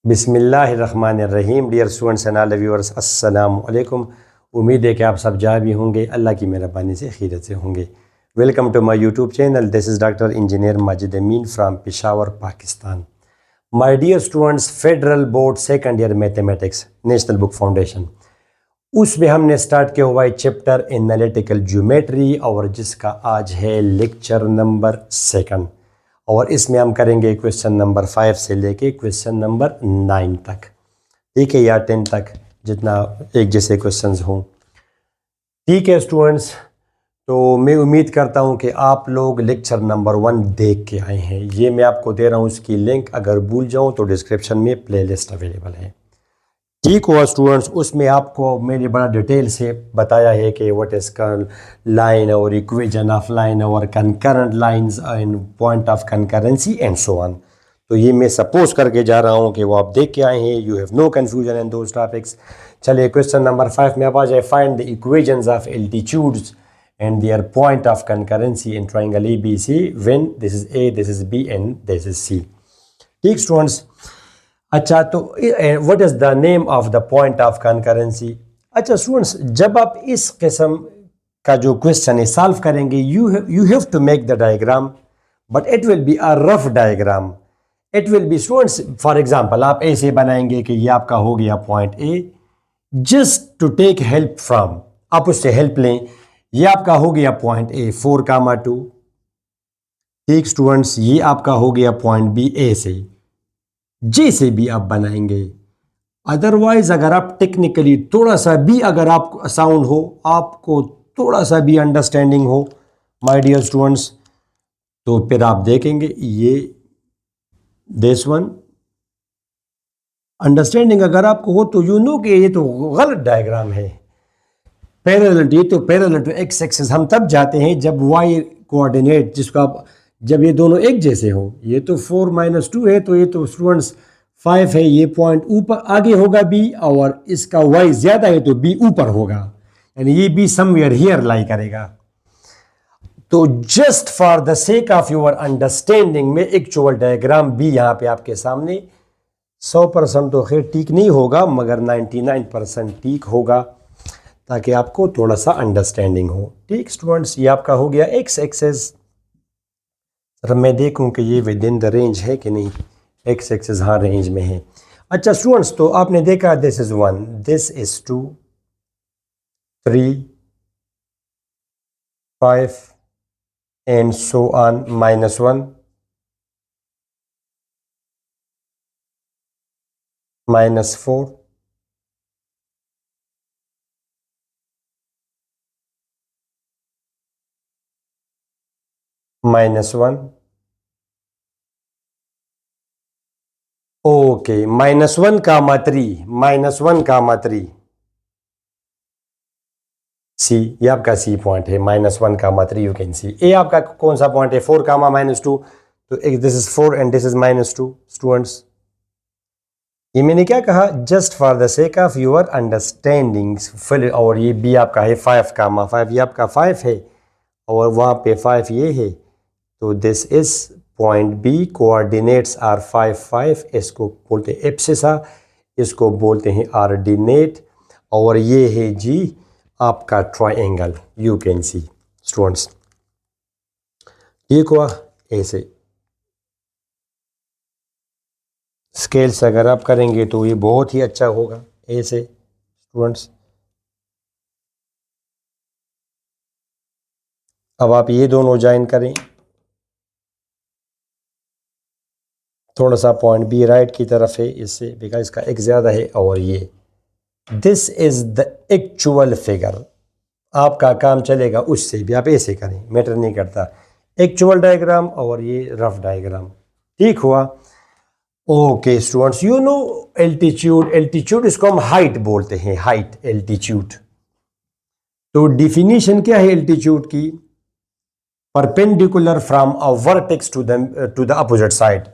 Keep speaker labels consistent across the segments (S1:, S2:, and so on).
S1: बिस्मिल्लाहिर्रहमानिर्रहीम। Dear students and all viewers, अस्सलाम वालेकुम। उम्मीद है कि आप सब जहाँ भी होंगे अल्लाह की मेहरबानी से खैरियत से होंगे। Welcome to my YouTube channel. This is doctor engineer Majid Amin from Peshawar, Pakistan. My dear students, federal board second year mathematics national book foundation, उसमें हमने स्टार्ट किया हुआ है चैप्टर एनालिटिकल ज्योमेट्री, और जिसका आज है लेक्चर नंबर 2, और इसमें हम करेंगे क्वेश्चन नंबर 5 से लेके क्वेश्चन नंबर 9 तक, ठीक है, या 10 तक, जितना एक जैसे क्वेश्चंस हों। ठीक है स्टूडेंट्स, तो मैं उम्मीद करता हूं कि आप लोग लेक्चर नंबर 1 देख के आए हैं। ये मैं आपको दे रहा हूं उसकी लिंक, अगर भूल जाऊं तो डिस्क्रिप्शन में प्लेलिस्ट अवेलेबल है। ठीक हुआ स्टूडेंट्स, उसमें आपको मैंने बड़ा डिटेल से बताया है कि व्हाट इज लाइन और इक्वेशन ऑफ लाइन और concurrent lines and point of concurrency and so on. तो ये मैं सपोज करके जा रहा हूँ कि वो आप देख के आए हैं। You have no confusion in those topics. चलिए क्वेश्चन नंबर 5 में आप आ जाए। Find the equations of altitudes and their point of concurrency in triangle A B C when this is A, this is B and this is C. ठीक students, अच्छा, तो what is the name of the point of concurrency. अच्छा students, जब आप इस किस्म का जो क्वेश्चन है सॉल्व करेंगे, you have to make the diagram, but it will be a rough diagram. It will be students, for example आप ऐसे बनाएंगे कि ये आपका हो गया point A, just to take help from, आप उससे हेल्प लें। ये आपका हो गया पॉइंट ए 4,2। ठीक स्टूडेंट्स, ये आपका हो गया पॉइंट बी ए से, जैसे भी आप बनाएंगे। अदरवाइज अगर आप टेक्निकली थोड़ा सा भी अगर आप साउंड हो, आपको थोड़ा सा भी अंडरस्टैंडिंग हो माय डियर स्टूडेंट्स, तो फिर आप देखेंगे ये दिस वन अंडरस्टैंडिंग अगर आपको हो तो यू नो कि ये तो गलत डायग्राम है। पैरेलल, ये तो पैरेलल टू एक्स एक्सिस हम तब जाते हैं जब वाई कोऑर्डिनेट, जिसको आप जब ये दोनों एक जैसे हो। ये तो 4 - 2 है, तो ये तो स्टूडेंट्स 5 है। ये पॉइंट ऊपर आगे होगा बी, और इसका वाई ज्यादा है तो बी ऊपर होगा, यानी ये बी समवेयर हियर लाई करेगा। तो just for the sake of your understanding में एक्चुअल डायग्राम भी यहां पे आपके सामने 100% तो खैर ठीक नहीं होगा, मगर 99% ठीक होगा, ताकि आपको थोड़ा सा अंडरस्टैंडिंग हो। ठीक स्टूडेंट्स, ये आपका हो गया एक्स एक्सेस। अब मैं देखूं कि ये विद इन द रेंज है कि नहीं। एक्स एक्सेस हाँ रेंज में है। अच्छा स्टूडेंट्स, तो आपने देखा this is 1, this is 2, 3, 5 and so on, -1, -4, -1। Okay, -1, -1, सी, ये आपका सी पॉइंट है, -1, यू कैन सी। ए आपका कौन सा पॉइंट है, 4, -2, तो this is 4 and this is -2 students. ये मैंने क्या कहा, just for the sake of your understanding fill. और ये बी आपका है 5, ये आपका 5 है, और वहाँ पे 5 ये है, तो this is point B, coordinates are 5, इसको बोलते हैं एब्सिसा, इसको बोलते हैं ऑर्डिनेट, और ये है जी आपका triangle, you can C students. ठीक हुआ, ऐसे स्केल्स अगर आप करेंगे तो ये बहुत ही अच्छा होगा ऐसे स्टूडेंट्स। अब आप ये दोनों ज्वाइन करें, थोड़ा सा पॉइंट बी राइट की तरफ है इससे, बिकॉज इसका एक ज़्यादा है, और ये this is the actual figure. आपका काम चलेगा उससे भी, आप ऐसे करें, मैटर नहीं करता, एक्चुअल डायग्राम और ये रफ डायग्राम। ठीक हुआ। Okay students, you know altitude, altitude इसको हम हाइट बोलते हैं, हाइट एल्टीट्यूड। तो डिफिनीशन क्या है एल्टीट्यूड की, perpendicular from a vertex to the opposite side.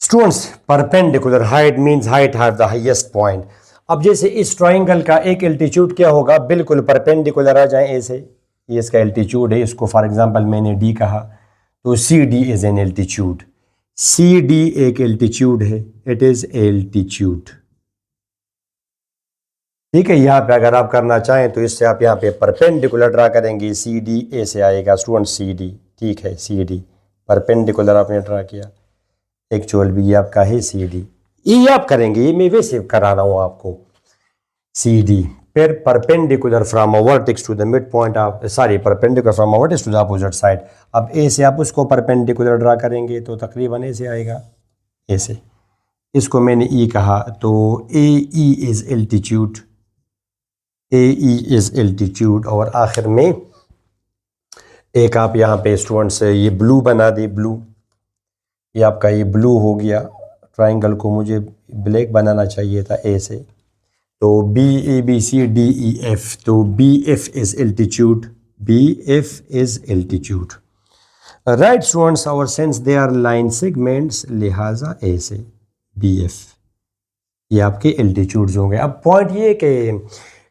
S1: Students perpendicular height means height have the highest point. अब जैसे इस ट्राइंगल का एक एल्टीट्यूड क्या होगा, बिल्कुल परपेंडिकुलर आ जाए ऐसे, ये इसका एल्टीट्यूड है, इसको फॉर एग्जांपल मैंने डी कहा, तो C D is an altitude, C D एक एल्टीट्यूड है, इट इज एल्टीट्यूड। ठीक है, यहाँ पे अगर आप करना चाहें तो इससे आप यहाँ पे परपेंडिकुलर ड्रा करेंगे, सी डी ए से आएगा स्टूडेंट सी डी। ठीक है, सी डी परपेंडिकुलर आपने ड्रा किया, एक्चुअल भी ये आपका है सी डी, ये आप करेंगे, ये मैं वैसे करा रहा हूँ आपको, सी डी फिर perpendicular from a vertex to the mid point of, sorry perpendicular from a vertex to the opposite side. अब ए से आप उसको परपेंडिकुलर ड्रा करेंगे तो तकरीबन ऐसे आएगा, ऐसे, इसको मैंने ई कहा, तो A E is altitude, A E is altitude. और आखिर में एक आप यहाँ पे स्टूडेंट्स ये ब्लू बना दे, ब्लू, ये आपका ये ब्लू हो गया, ट्राइंगल को मुझे ब्लैक बनाना चाहिए था ए से, तो B A B C D E F, तो B F is altitude, B F is altitude. Right students, और since they are line segments, लिहाजा ए से बी एफ, ये आपके एल्टीट्यूड्स होंगे। अब पॉइंट ये कि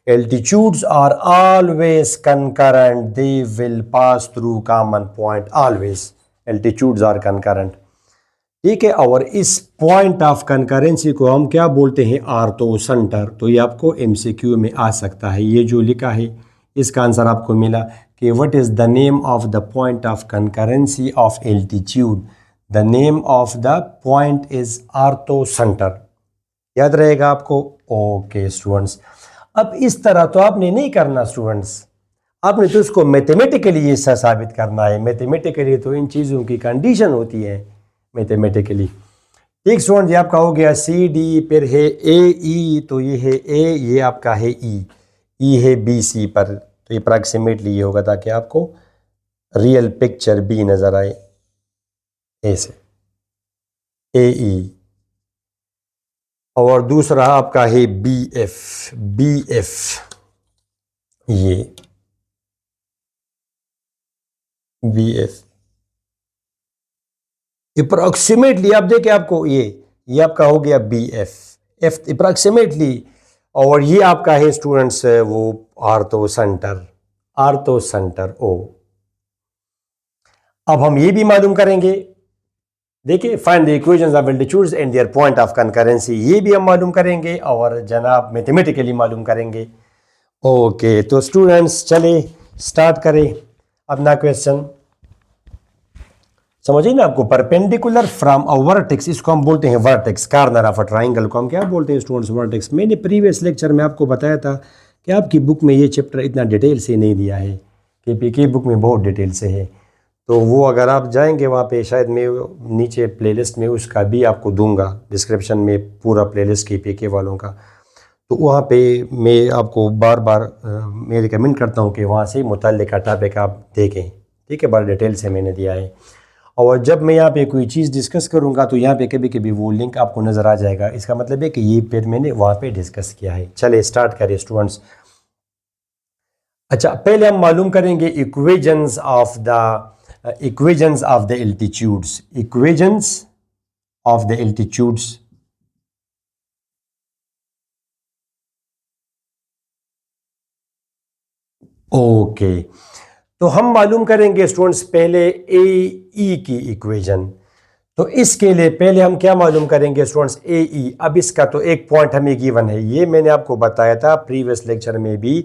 S1: altitudes are always concurrent, they will pass through common point, always altitudes are concurrent। ठीक है, और इस पॉइंट ऑफ कंकरेंसी को हम क्या बोलते हैं, आर्थो सेंटर। तो ये आपको एमसीक्यू में आ सकता है, ये जो लिखा है इसका आंसर आपको मिला कि what is the name of the point of concurrency of altitude, the name of the point is ortho centre, याद रहेगा आपको। ओके स्टूडेंट्स, अब इस तरह तो आपने नहीं करना स्टूडेंट्स, आपने तो इसको मैथमेटिकली ये साबित करना है। मैथमेटिकली तो इन चीज़ों की कंडीशन होती है मैथमेटिकली। एक स्टूडेंट, ये आपका हो गया सी डी, फिर है ए ई, तो ये है ए, ये आपका है ई, ई है बी सी पर, तो ये अप्रॉक्सीमेटली ये होगा ताकि आपको रियल पिक्चर बी नज़र आए, ऐसे ए ई। और दूसरा आपका है बी एफ, बी एफ ये बी एफ अप्रोक्सीमेटली, आप देखें आपको ये आपका हो गया बी एफ, एफ अप्रोक्सीमेटली, और ये आपका है स्टूडेंट्स वो ortho center, ortho center O. अब हम ये भी मालूम करेंगे, देखिए find the equations of altitudes and their point of concurrency, ये भी हम मालूम करेंगे और जनाब मैथमेटिकली मालूम करेंगे। ओके, तो स्टूडेंट्स चले स्टार्ट करें अपना क्वेश्चन। समझिए ना आपको, परपेंडिकुलर फ्रॉम अ वर्टेक्स, इसको हम बोलते हैं vertex, corner of a triangle को हम क्या बोलते हैं स्टूडेंट्स, वर्टेक्स। मैंने प्रीवियस लेक्चर में आपको बताया था कि आपकी बुक में ये चैप्टर इतना डिटेल से नहीं दिया है, के बुक में बहुत डिटेल से है, तो वो अगर आप जाएंगे वहाँ पे शायद मैं नीचे प्लेलिस्ट में उसका भी आपको दूंगा डिस्क्रिप्शन में, पूरा प्लेलिस्ट के वालों का, तो वहाँ पे मैं आपको बार बार मैं रिकमेंड करता हूँ कि वहाँ से मुतल्लिका टॉपिक आप देखें। ठीक है, बड़ा डिटेल से मैंने दिया है, और जब मैं यहाँ पे कोई चीज़ डिस्कस करूँगा तो यहाँ पे कभी कभी वो लिंक आपको नज़र आ जाएगा, इसका मतलब है कि ये फिर मैंने वहाँ पे डिस्कस किया है। चले स्टार्ट करें स्टूडेंट्स। अच्छा, पहले हम मालूम करेंगे equations of the equations of the altitudes, equations of the altitudes। Okay, तो हम मालूम करेंगे स्टूडेंट्स पहले ए ई की इक्वेशन। तो इसके लिए पहले हम क्या मालूम करेंगे स्टूडेंट्स, ए ई। अब इसका तो एक पॉइंट हमें गिवन है, ये मैंने आपको बताया था प्रीवियस लेक्चर में भी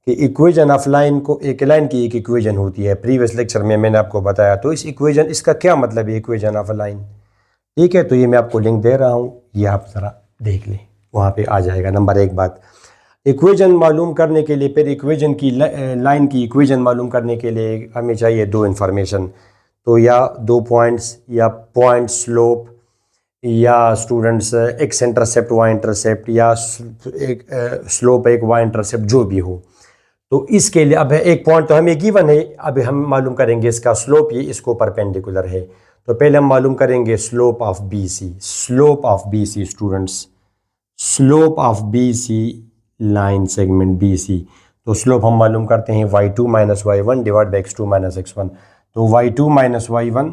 S1: कि इक्वेशन ऑफ लाइन को, एक लाइन की एक इक्वेशन होती है, प्रीवियस लेक्चर में मैंने आपको बताया। तो इस इक्वेशन, इसका क्या मतलब है इक्वेशन ऑफ लाइन। ठीक है, तो ये मैं आपको लिंक दे रहा हूँ, ये आप ज़रा देख लें, वहाँ पे आ जाएगा। नंबर एक बात, इक्वेशन मालूम करने के लिए, फिर इक्वेशन की लाइन की इक्वेशन मालूम करने के लिए हमें चाहिए दो इन्फॉर्मेशन, तो या दो पॉइंट्स, या पॉइंट स्लोप, या students X intercept Y intercept, या एक स्लोप एक वाई इंटरसेप्ट, जो भी हो। तो इसके लिए अब एक पॉइंट तो हमें गिवन है, अब हम मालूम करेंगे इसका स्लोप, ये इसको परपेंडिकुलर है। तो पहले हम मालूम करेंगे slope of B C, slope of B C students, slope of B C line segment B C. तो स्लोप हम मालूम करते हैं y2 minus y1 divide by x2 minus x1। तो y2 minus y1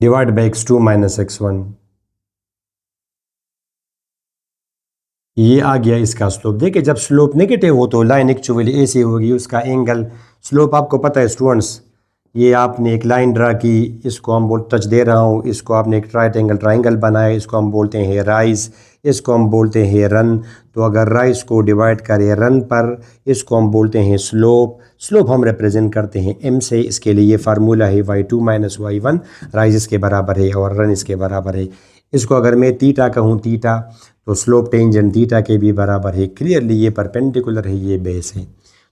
S1: divide by x2 minus x1, ये आ गया इसका slope. देखिए जब स्लोप नेगेटिव हो तो लाइन एक्चुअली ऐसी होगी, उसका एंगल स्लोप आपको पता है स्टूडेंट्स, ये आपने एक लाइन ड्रा की, इसको हम बोल टच दे रहा हूँ, इसको आपने एक ट्राइंगल बनाया, इसको हम बोलते हैं राइज, इसको हम बोलते हैं रन। तो अगर राइज को डिवाइड करें रन पर, इसको हम बोलते हैं स्लोप। स्लोप हम रिप्रेजेंट करते हैं m से, इसके लिए ये फार्मूला है y2 माइनस y1, राइज इसके बराबर है और रन इसके बराबर है। इसको अगर मैं थीटा कहूँ थीटा, तो स्लोप टेंजेंट थीटा के भी बराबर है। क्लियरली ये परपेंडिकुलर है, ये बेस है,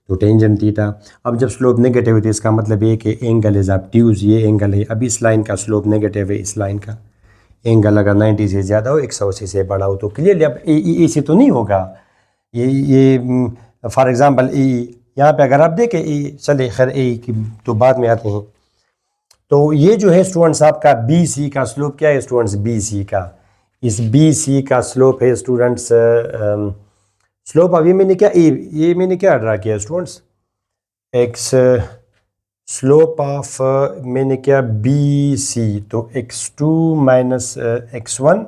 S1: तो टेंजेंट थीटा। अब जब स्लोप नेगेटिव है तो इसका मतलब ये कि एंगल इज ऑब्ट्यूज, ये एंगल है। अब इस लाइन का स्लोप नेगेटिव है, इस लाइन का एंगल अगर 90 से ज़्यादा हो, 180 से बड़ा हो, तो क्लियरली अब ए से तो नहीं होगा ये फॉर एग्जांपल यहाँ पे अगर आप देखें चले खैर की तो बाद में आते हैं। तो ये जो है स्टूडेंट्स आपका बी सी का स्लोप क्या है स्टूडेंट्स, बी सी का, इस बी सी का स्लोप है स्टूडेंट्स, स्लोप अभी मैंने क्या ये मैंने क्या ड्रा किया स्टूडेंट्स, एक्स स्लोप ऑफ मैंने क्या बी सी, तो x2 माइनस x1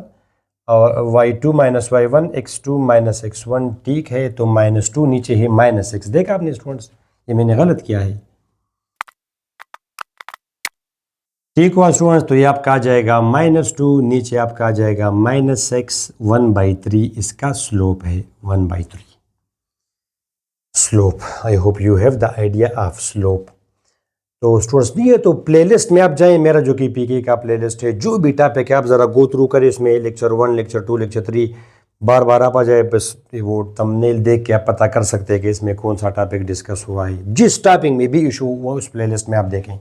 S1: और y2 minus y1, x2 minus x1, ठीक है। तो -2 नीचे है -x, देखा आपने स्टूडेंट्स, ये मैंने गलत किया है, ठीक हुआ स्टूडेंट्स। तो ये आपका आ जाएगा -2, नीचे आपका आ जाएगा -x, 1/3 इसका स्लोप है, 1/3 slope. I hope you have the idea of slope. तो स्टूडेंट्स नहीं है तो प्लेलिस्ट में आप जाएं, मेरा जो कि पीके का प्लेलिस्ट है, जो भी टॉपिक है आप ज़रा गो थ्रू करें, इसमें लेक्चर 1, लेक्चर 2, लेक्चर 3 बार बार आप आ जाए, बस वो थंबनेल देख के आप पता कर सकते हैं कि इसमें कौन सा टॉपिक डिस्कस हुआ है। जिस टॉपिक में भी इशू हुआ उस प्लेलिस्ट में आप देखें।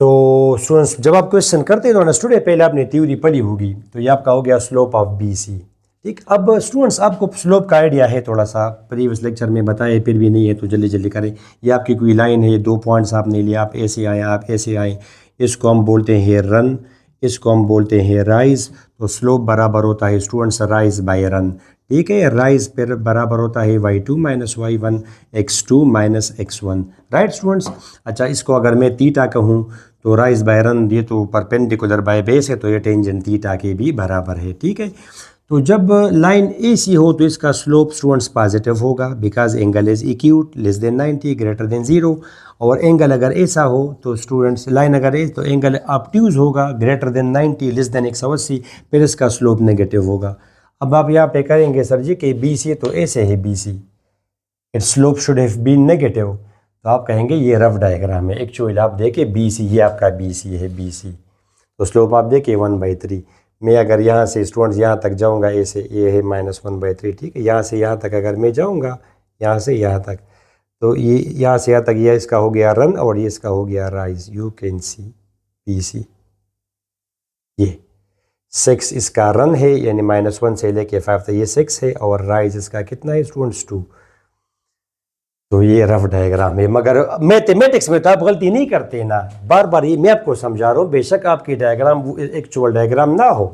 S1: तो स्टूडेंट्स जब आप क्वेश्चन करते हैं तो अंडरस्टूड है, पहले आपने थ्योरी पढ़ी होगी, तो ये आपका हो गया स्लोप ऑफ बी सी, ठीक। अब स्टूडेंट्स आपको स्लोप का आइडिया है, थोड़ा सा प्रीवियस लेक्चर में बताए, फिर भी नहीं है तो जल्दी जल्दी करें। ये आपकी कोई लाइन है, 2 पॉइंट्स आपने लिया, आप ऐसे आए, आप ऐसे आए, इसको हम बोलते हैं रन, इसको हम बोलते हैं राइज। तो स्लोप बराबर होता है स्टूडेंट्स राइज बाय रन, ठीक है। राइज फिर बराबर होता है y2 minus y1, x2 minus x1, right students. अच्छा इसको अगर मैं थीटा कहूँ तो राइज बाय रन, ये तो परपेंडिकुलर बाय बेस है, तो ये टेंजेंट थीटा के भी बराबर है, ठीक है। तो जब लाइन ए सी हो तो इसका स्लोप स्टूडेंट्स पॉजिटिव होगा, because angle is acute less than 90 greater than 0। और एंगल अगर ऐसा हो तो स्टूडेंट्स लाइन अगर ए तो एंगल ऑब्ट्यूज होगा, ग्रेटर देन 90 लेस देन 180, फिर इसका स्लोप नेगेटिव होगा। अब आप यहाँ पे करेंगे सर जी कि बी सी तो ऐसे है, B C it slope should have been negative, तो आप कहेंगे ये रफ डायग्राम है। एक्चुअली आप देखें बी सी, ये आपका बी सी है, बी सी, तो स्लोप आप देखिए 1/3। मैं अगर यहाँ से स्टूडेंट्स यहाँ तक जाऊँगा, ऐसे ये है -1/3, ठीक है। यहाँ से यहाँ तक अगर मैं जाऊँगा, यहाँ से यहाँ तक, तो ये यहाँ से यहाँ तक ये इसका हो गया रन और ये इसका हो गया rise. You can see B C, ये 6 इसका रन है, यानी -1 से लेके 5 तक ये 6 है, और राइज इसका कितना है स्टूडेंट्स 2। तो ये रफ डायग्राम है, मगर मैथमेटिक्स में तो आप गलती नहीं करते ना, बार बार ये मैं आपको समझा रहा हूँ, बेशक आपकी डायग्राम एक्चुअल डायग्राम ना हो,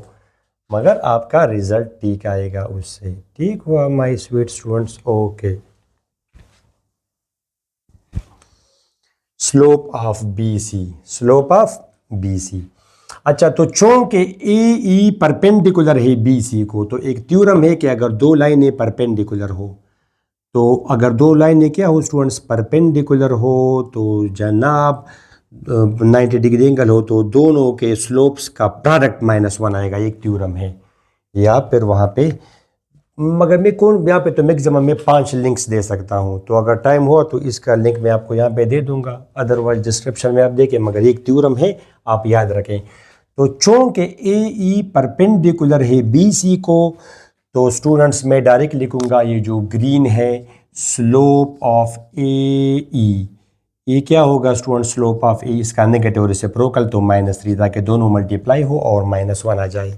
S1: मगर आपका रिजल्ट ठीक आएगा उससे, ठीक हुआ my sweet students. Okay, slope of B C, slope of B C. अच्छा तो चूंकि ए ई परपेंडिकुलर है बी सी को, तो एक थ्योरम है कि अगर दो लाइनें परपेंडिकुलर हो, तो अगर दो लाइनें क्या हो स्टूडेंट्स परपेंडिकुलर हो, तो जनाब 90 डिग्री एंगल हो, तो दोनों के स्लोप्स का प्रोडक्ट -1 आएगा, एक थ्योरम है। या फिर वहाँ पे मगर मैं कौन यहाँ पे तो मैक्सिमम मैं 5 लिंक्स दे सकता हूँ, तो अगर टाइम हुआ तो इसका लिंक मैं आपको यहाँ पे दे दूंगा, अदरवाइज डिस्क्रिप्शन में आप देखें, मगर एक थ्योरम है आप याद रखें। तो चूंकि ए ई परपेंडिकुलर है बी सी को, तो स्टूडेंट्स मैं डायरेक्ट लिखूंगा ये जो ग्रीन है स्लोप ऑफ ए ई, ये क्या होगा स्टूडेंट स्लोप ऑफ ए, इसका नेगेटिव रेसिप्रोकल तो -3, ताकि दोनों मल्टीप्लाई हो और -1 आ जाए,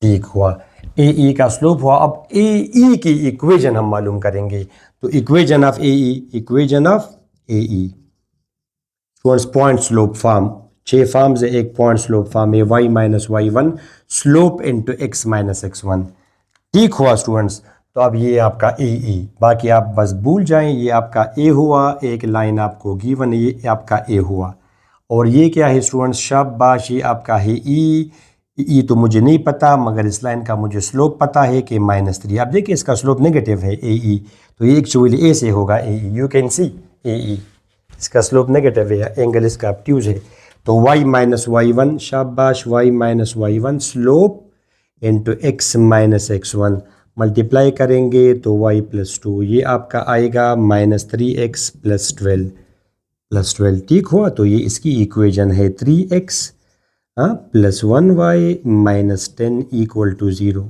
S1: ठीक हुआ। ए ई का स्लोप हुआ। अब ए ई की इक्वेशन हम मालूम करेंगे, तो equation of A E, equation of A E students point slope form, 6 forms है, एक पॉइंट स्लोप फॉर्म है y minus y1 slope into x minus x1, ठीक हुआ स्टूडेंट्स। तो अब ये आपका ए ई, बाकी आप बस भूल जाएं, ये आपका ए हुआ, एक लाइन आपको गिवन, ये आपका ए हुआ, और ये क्या है स्टूडेंट्स, शाबाश, ये आपका है ई तो मुझे नहीं पता, मगर इस लाइन का मुझे स्लोप पता है कि -3। अब देखिए इसका स्लोप नेगेटिव है ए ई, तो ये एक्चुअली ए से होगा ए ई, you can C A E, इसका स्लोप नेगेटिव है, एंगल इसका ऑब्ट्यूज है। तो y माइनस वाई वन, शाबाश, y minus Y one slope into x minus x one, multiply करेंगे तो y प्लस टू, ये आपका आएगा -3x प्लस 12। ठीक हुआ, तो ये इसकी इक्वेशन है 3x plus 1y minus 10 equal to 0।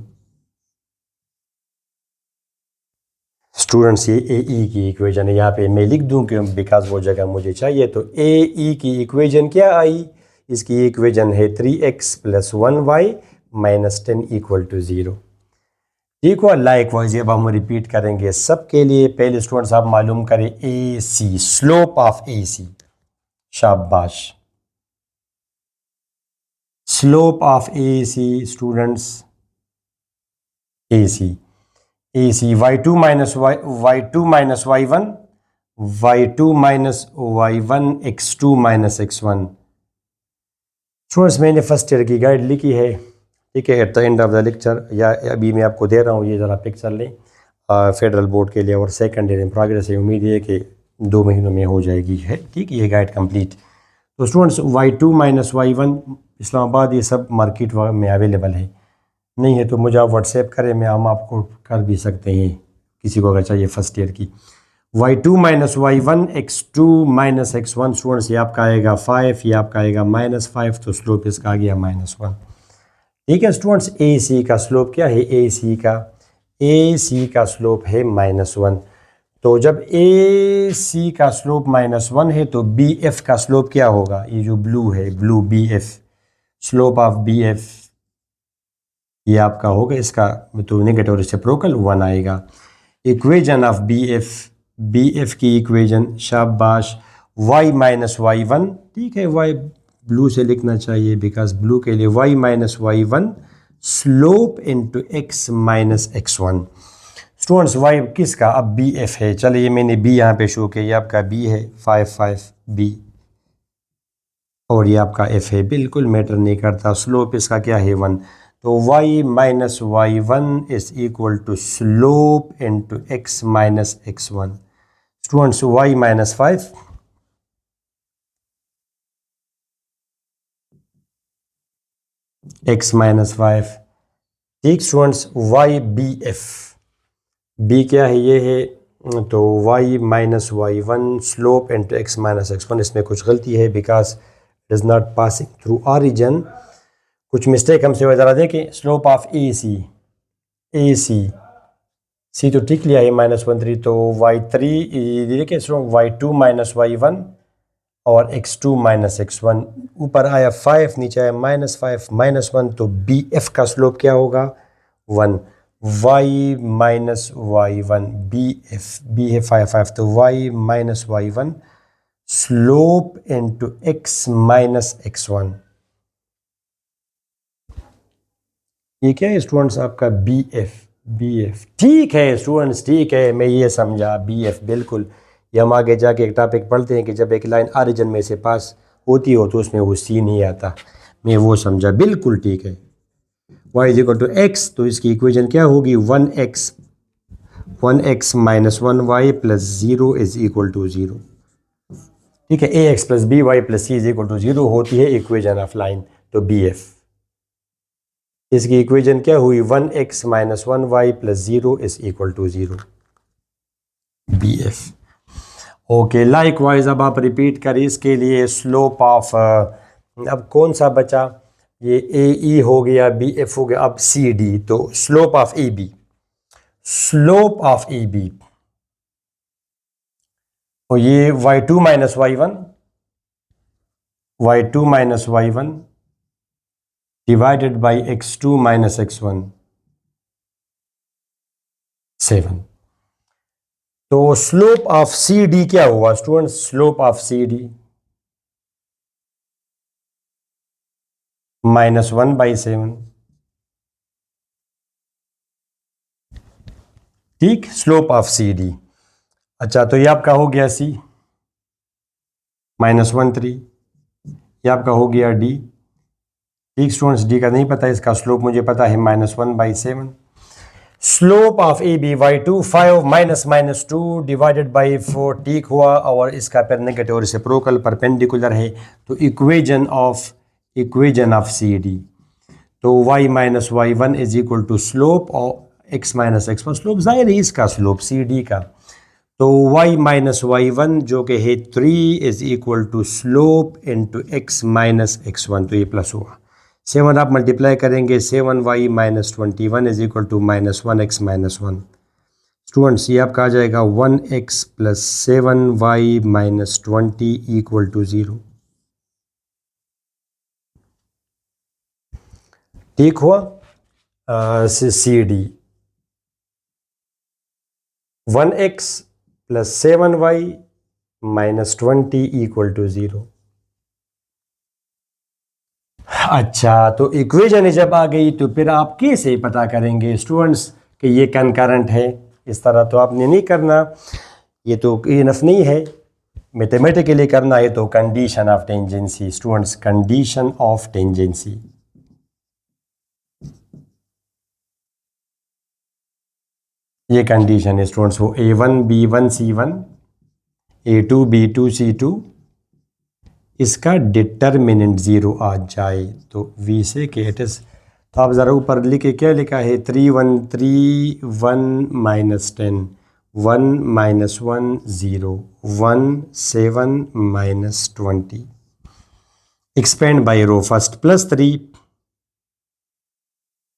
S1: Students ये ए ई की इक्वेशन है, यहाँ पे मैं लिख दूँ क्यों, बिकॉज वो जगह मुझे चाहिए। तो ए ई की इक्वेशन क्या आई, इसकी इक्वेशन है 3x plus 1y minus 10 equal to 0। ठीक हुआ, लाइक वाइज अब हम रिपीट करेंगे सबके लिए। पहले स्टूडेंट्स आप मालूम करें ए सी, स्लोप ऑफ ए सी, शाबाश, slope of A C students, A C y2 minus y2 minus y1, y2 minus y1 x2 minus x1। Students मैंने फर्स्ट ईयर की गाइड लिखी है, ठीक है, at the end of the lecture, या अभी मैं आपको दे रहा हूँ, ये ज़रा पिक्चर लें फेडरल बोर्ड के लिए, और सेकंड ईयर इन प्रोग्रेस है, उम्मीद है कि 2 महीनों में हो जाएगी, है ठीक, ये गाइड कंप्लीट। तो students y2 minus y1 Islamabad, ये सब मार्केट में अवेलेबल है, नहीं है तो मुझे आप व्हाट्सएप करें, मैं हम आपको कर भी सकते हैं, किसी को अगर चाहिए फर्स्ट ईयर की। y2 minus y1 x2 minus x1 students, ये आपका आएगा 5, ये आपका आएगा -5, तो स्लोप इसका आ गया -1। ठीक है स्टूडेंट्स, ए सी का स्लोप क्या है, ए सी का स्लोप है -1। तो जब ए सी का स्लोप -1 है तो बी एफ का स्लोप क्या होगा, ये जो ब्लू है, blue B F, slope of B F ये आपका होगा, इसका तो नेगेटिव रेसिप्रोकल 1 आएगा। इक्वेशन ऑफ बी एफ की इक्वेशन, शाबाश, y माइनस वाई वन, ठीक है, y ब्लू से लिखना चाहिए बिकॉज ब्लू के लिए y minus Y one slope into x minus x one. Students y किसका, अब बी एफ है, चलिए मैंने b यहाँ पे शो किया, ये आपका b है 5 b, और ये आपका f है, बिल्कुल मैटर नहीं करता, स्लोप इसका क्या है 1। तो y minus Y one is equal to slope into X minus x one. Students y minus 5, x minus 5, ठीक students, y B F, b क्या है, ये है, तो y minus Y one slope into X minus x one, इसमें कुछ गलती है because it is not passing through origin, कुछ मिस्टेक हमसे हुआ, ज़रा देखें, स्लोप ऑफ ए सी तो ठीक लिया है -1 3, तो y3 देखिए y2 माइनस वाई वन और x2 माइनस x1, ऊपर आया 5, नीचे आया -5 -1, तो बी एफ का स्लोप क्या होगा 1, y minus Y one, B है 5 तो y minus Y one slope into X minus x one. ये क्या है स्टूडेंट्स, आपका बी एफ, ठीक है स्टूडेंट्स, ठीक है, मैं ये समझा बी एफ, बिल्कुल। ये हम आगे जाके एक टॉपिक पढ़ते हैं कि जब एक लाइन ऑरिजिन में से पास होती हो तो उसमें वो सी नहीं आता, मैं वो समझा, बिल्कुल ठीक है। y is equal to x, तो इसकी इक्वेशन क्या होगी, 1x minus 1y plus 0 is equal to 0, ठीक है, A x plus B y plus C is equal to 0 होती है इक्वेशन ऑफ लाइन। तो बी एफ, इसकी इक्वेशन क्या हुई, 1x minus 1y plus 0 is equal to 0, B F. Okay, likewise अब आप रिपीट करें इसके लिए, स्लोप ऑफ, अब कौन सा बचा, ये ए ई हो गया, बी एफ हो गया, अब सी डी, तो स्लोप ऑफ ए बी, और ये y2 minus Y one divided by x2 minus x1 7। तो स्लोप ऑफ सी डी क्या हुआ student, slope of C D -1/7, ठीक, स्लोप ऑफ सी डी। अच्छा, तो ये आपका हो गया सी -1 3, ये आपका हो गया डी। ठीक स्टूडेंट्स, डी का नहीं पता, इसका स्लोप मुझे पता है -1/7। Slope of A B by 2 5 -2 divided by 4 ठीक हुआ, और इसका फिर नेगेटिव रेसिप्रोकल परपेंडिकुलर है, तो इक्वेजन ऑफ सी डी, तो y minus Y one is equal to slope और x minus x one, slope जाहिर है इसका स्लोप सी डी का, तो y माइनस वाई वन जो कि है 3 is equal to slope into x minus x one, तो ये प्लस हुआ। 7 आप मल्टीप्लाई करेंगे, 7y minus 21 is equal to -1x minus 1। Students ये आपका आ जाएगा 1x plus 7y minus 20 equal to 0। ठीक हुआ। C D 1x plus 7y minus 20 equal to 0। अच्छा, तो इक्वेशन जब आ गई तो फिर आप कैसे पता करेंगे स्टूडेंट्स कि ये कनकरेंट है? इस तरह तो आपने नहीं करना, ये तो इनफ नहीं है, मैथमेटिकली करना है, तो condition of tangency students, condition of tangency. ये कंडीशन है स्टूडेंट्स, वो A1 B1 C1 A2 B2 C2, इसका डिटर्मिनेंट 0 आ जाए तो V से के इट इज, तो आप ज़रा ऊपर लिखे क्या लिखा है, 3 1 3 1 minus 10 1 minus 1 0 1 7 minus 20, expand by row first plus 3,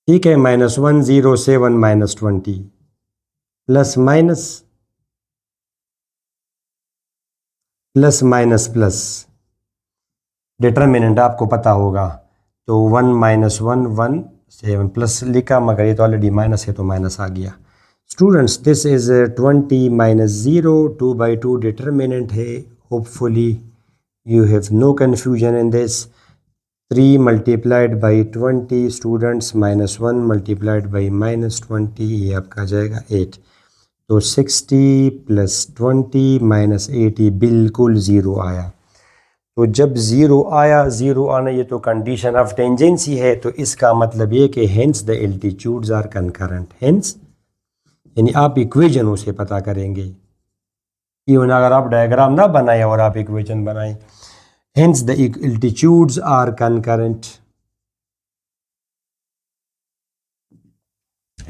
S1: ठीक है, -1 0 7 minus 20 plus minus plus minus plus, determinant आपको पता होगा, तो 1 माइनस 1 1 7 प्लस लिखा, मगर ये तो ऑलरेडी माइनस है तो माइनस आ गया। Students this is 20 minus 0 2/2 determinant है, hopefully you have no confusion in this. 3 multiplied by 20 students -1 multiplied by -20, ये आपका आ जाएगा 8, तो 60 प्लस 20 माइनस 80 बिल्कुल 0 आया। तो जब 0 आया, 0 आना ये तो कंडीशन ऑफ टेंजेंसी है, तो इसका मतलब ये कि hence the altitudes are concurrent, hence यानी आप इक्वेजनों से पता करेंगे, इवन अगर आप डायग्राम ना बनाए और आप इक्वेशन बनाएं, hence the altitudes are concurrent,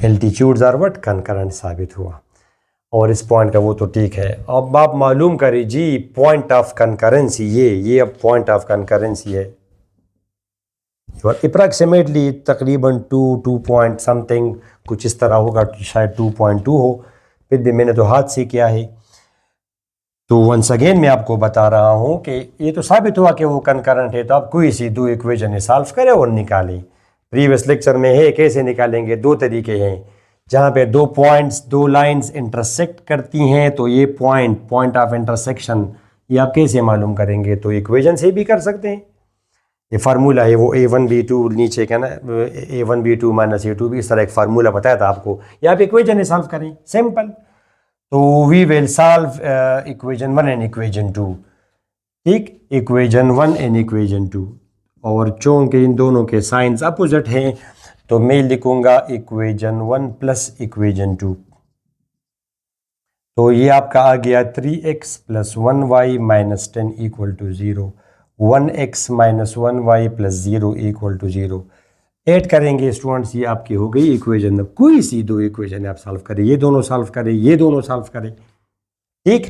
S1: altitudes are what, concurrent साबित हुआ। और इस पॉइंट का वो तो ठीक है। अब आप मालूम करिए जी पॉइंट ऑफ कंकरेंसी, ये अब पॉइंट ऑफ कंकरेंसी है, और अप्रॉक्सीमेटली तकरीबन 2 पॉइंट समथिंग कुछ इस तरह होगा, शायद 2.2 हो, फिर भी मैंने तो हाथ से किया है। तो वंस अगेन मैं आपको बता रहा हूँ कि ये तो साबित हुआ कि वो कंकरेंट है, तो आप कोई सी 2 इक्वेशन सॉल्व करें और निकालें। प्रीवियस लेक्चर में है कैसे निकालेंगे, 2 तरीके हैं, जहाँ पे 2 पॉइंट्स 2 लाइंस इंटरसेक्ट करती हैं, तो ये पॉइंट ऑफ इंटरसेक्शन ये आप कैसे मालूम करेंगे, तो इक्वेशन से भी कर सकते हैं। ये फार्मूला है वो A1 B2 नीचे का ना, A1 B2 माइनस A2 भी, इस तरह एक फार्मूला बताया था आपको, या आप इक्वेशन सॉल्व करें, सिंपल। तो we will solve equation 1 and equation 2, ठीक, इक्वेशन 1 एंड इक्वेशन 2, और चूँकि इन दोनों के साइंस अपोजिट हैं तो मैं लिखूंगा इक्वेशन 1 प्लस इक्वेशन 2, तो ये आपका आ गया 3x plus 1y minus 10 equal to 0, 1x minus 1y plus 0 equal to 0। Add करेंगे स्टूडेंट्स, ये आपकी हो गई इक्वेशन, कोई सी 2 इक्वेशन आप सॉल्व करें, ये दोनों सॉल्व करें, ये दोनों सॉल्व करें, ठीक।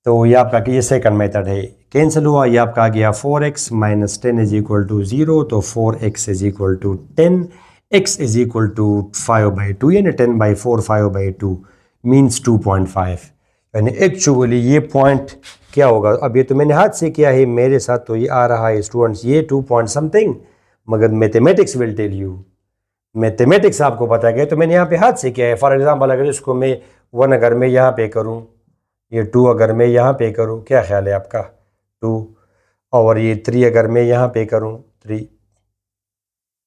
S1: तो ये आपका ये सेकंड मेथड है, कैंसिल हुआ, ये आपका आ गया 4x minus 10 is equal to 0, तो 4x is equal to 10, x is equal to 5/2, यानी 10/4 5/2 मीन्स 2.5, यानी एक्चुअली ये पॉइंट क्या होगा। अब ये तो मैंने हाथ से किया है, मेरे साथ तो ये आ रहा है स्टूडेंट्स ये 2 पॉइंट समथिंग, मगर mathematics will tell you, mathematics आपको पता है, तो मैंने यहाँ पे हाथ से किया है। फॉर एग्जांपल अगर इसको मैं 1 अगर मैं यहाँ पे करूँ, ये 2 अगर मैं यहाँ पे करूँ, क्या ख्याल है आपका 2, और ये 3 अगर मैं यहाँ पे करूँ 3,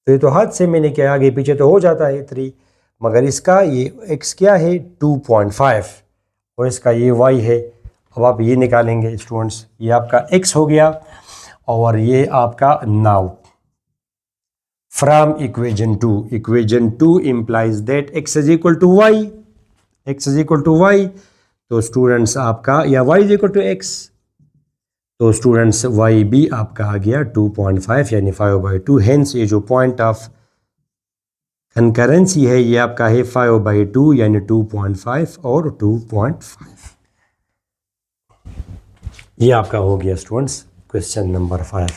S1: तो ये तो हाथ से मैंने किया, आगे पीछे तो हो जाता है 3, मगर इसका ये x क्या है 2.5 और इसका ये y है। अब आप ये निकालेंगे स्टूडेंट्स, ये आपका x हो गया, और ये आपका now from equation 2 implies that x is equal to y, तो स्टूडेंट्स आपका या y is equal to x, तो स्टूडेंट्स y भी आपका आ गया 2.5 यानी 5/2। हेंस ये जो पॉइंट ऑफ कंकरेंसी है ये आपका है 5/2 यानी 2.5 और 2.5। ये आपका हो गया स्टूडेंट्स क्वेश्चन नंबर 5।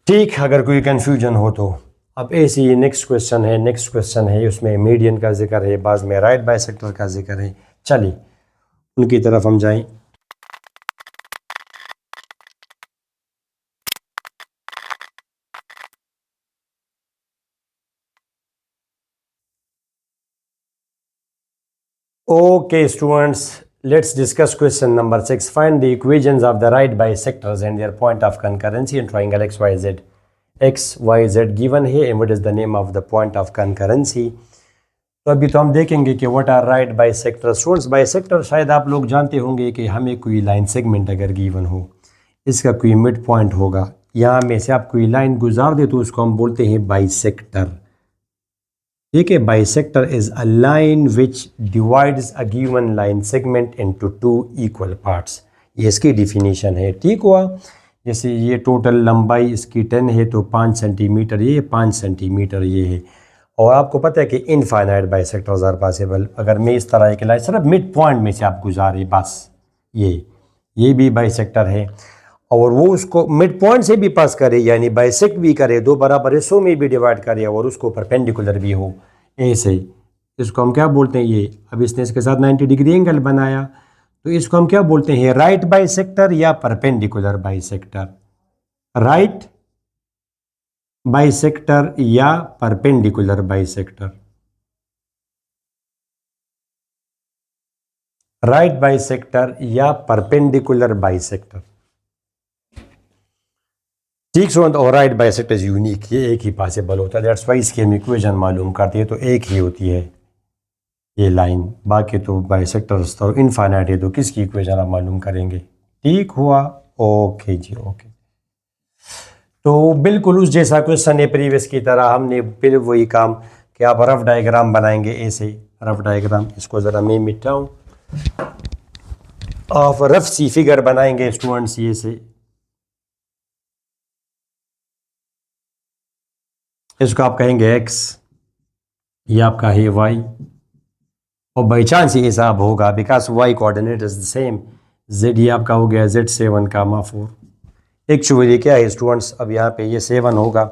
S1: ठीक, अगर कोई कंफ्यूजन हो तो अब ऐसे ही नेक्स्ट क्वेश्चन है उसमें मीडियन का जिक्र है, बाद में राइट बाइसेक्टर का जिक्र है। चलिए उनकी तरफ हम जाएं। Okay students, let's discuss question number 6. Find the equations of the right bisectors and their point of concurrency in triangle XYZ. XYZ given है and what is the name of the point of concurrency. तो अभी तो हम देखेंगे कि what are right bisectors. Students, bisector शायद आप लोग जानते होंगे कि हमें कोई लाइन सेगमेंट अगर गिवन हो, इसका कोई मिड पॉइंट होगा, यहाँ में से आप कोई लाइन गुजार दे तो उसको हम बोलते हैं बाइसेक्टर। ठीक है, bisector is a line which divides a given line segment into 2 equal parts. ये इसकी डिफिनीशन है। ठीक हुआ, जैसे ये टोटल लंबाई इसकी 10 है तो 5 सेंटीमीटर ये, 5 सेंटीमीटर ये है। और आपको पता है कि इनफाइनाइट बाइसेक्टर्स आर पॉसिबल। अगर मैं इस तरह एक लाइन सिर्फ मिड पॉइंट में से आप गुजारे बस, ये भी बाइसेक्टर है, और वो उसको मिड पॉइंट से भी पास करे यानी बाइसेक्ट भी करे, दो बराबर हिस्सों में भी डिवाइड करे और उसको परपेंडिकुलर भी हो, ऐसे ही इसको हम क्या बोलते हैं। ये अब इसने इसके साथ 90 डिग्री एंगल बनाया तो इसको हम क्या बोलते हैं, राइट बाइसेक्टर या परपेंडिकुलर बाइसेक्टर। राइट बाइसेक्टर या परपेंडिकुलर बाइसेक्टर। राइट बाइसेक्टर या परपेंडिकुलर बाइसेक्टर। ठीक स्टूडेंट, और राइट बाइसेक्टर इज यूनिक, ये एक ही पॉसिबल होता है। दैट्स वाई इसकी हम इक्वेशन मालूम करते हैं तो एक ही होती है ये लाइन, बाकी तो बाइसेक्टर्स तो इनफाइनाइट है तो किसकी इक्वेशन आप मालूम करेंगे। ठीक हुआ, ओके जी ओके। तो बिल्कुल उस जैसा क्वेश्चन है प्रीवियस की तरह, हमने फिर वही काम कि आप रफ डायग्राम बनाएंगे। ऐसे रफ डायग्राम, इसको ज़रा मैं मिटाऊँ, आप रफ सी फिगर बनाएंगे स्टूडेंट्स। ये से इसको आप कहेंगे x, ये आपका है y, और बाई चांस ये हिसाब होगा because y coordinate is the same. z ये आपका हो गया Z7,4। एक्चुअली क्या है स्टूडेंट्स, अब यहाँ पे ये 7 होगा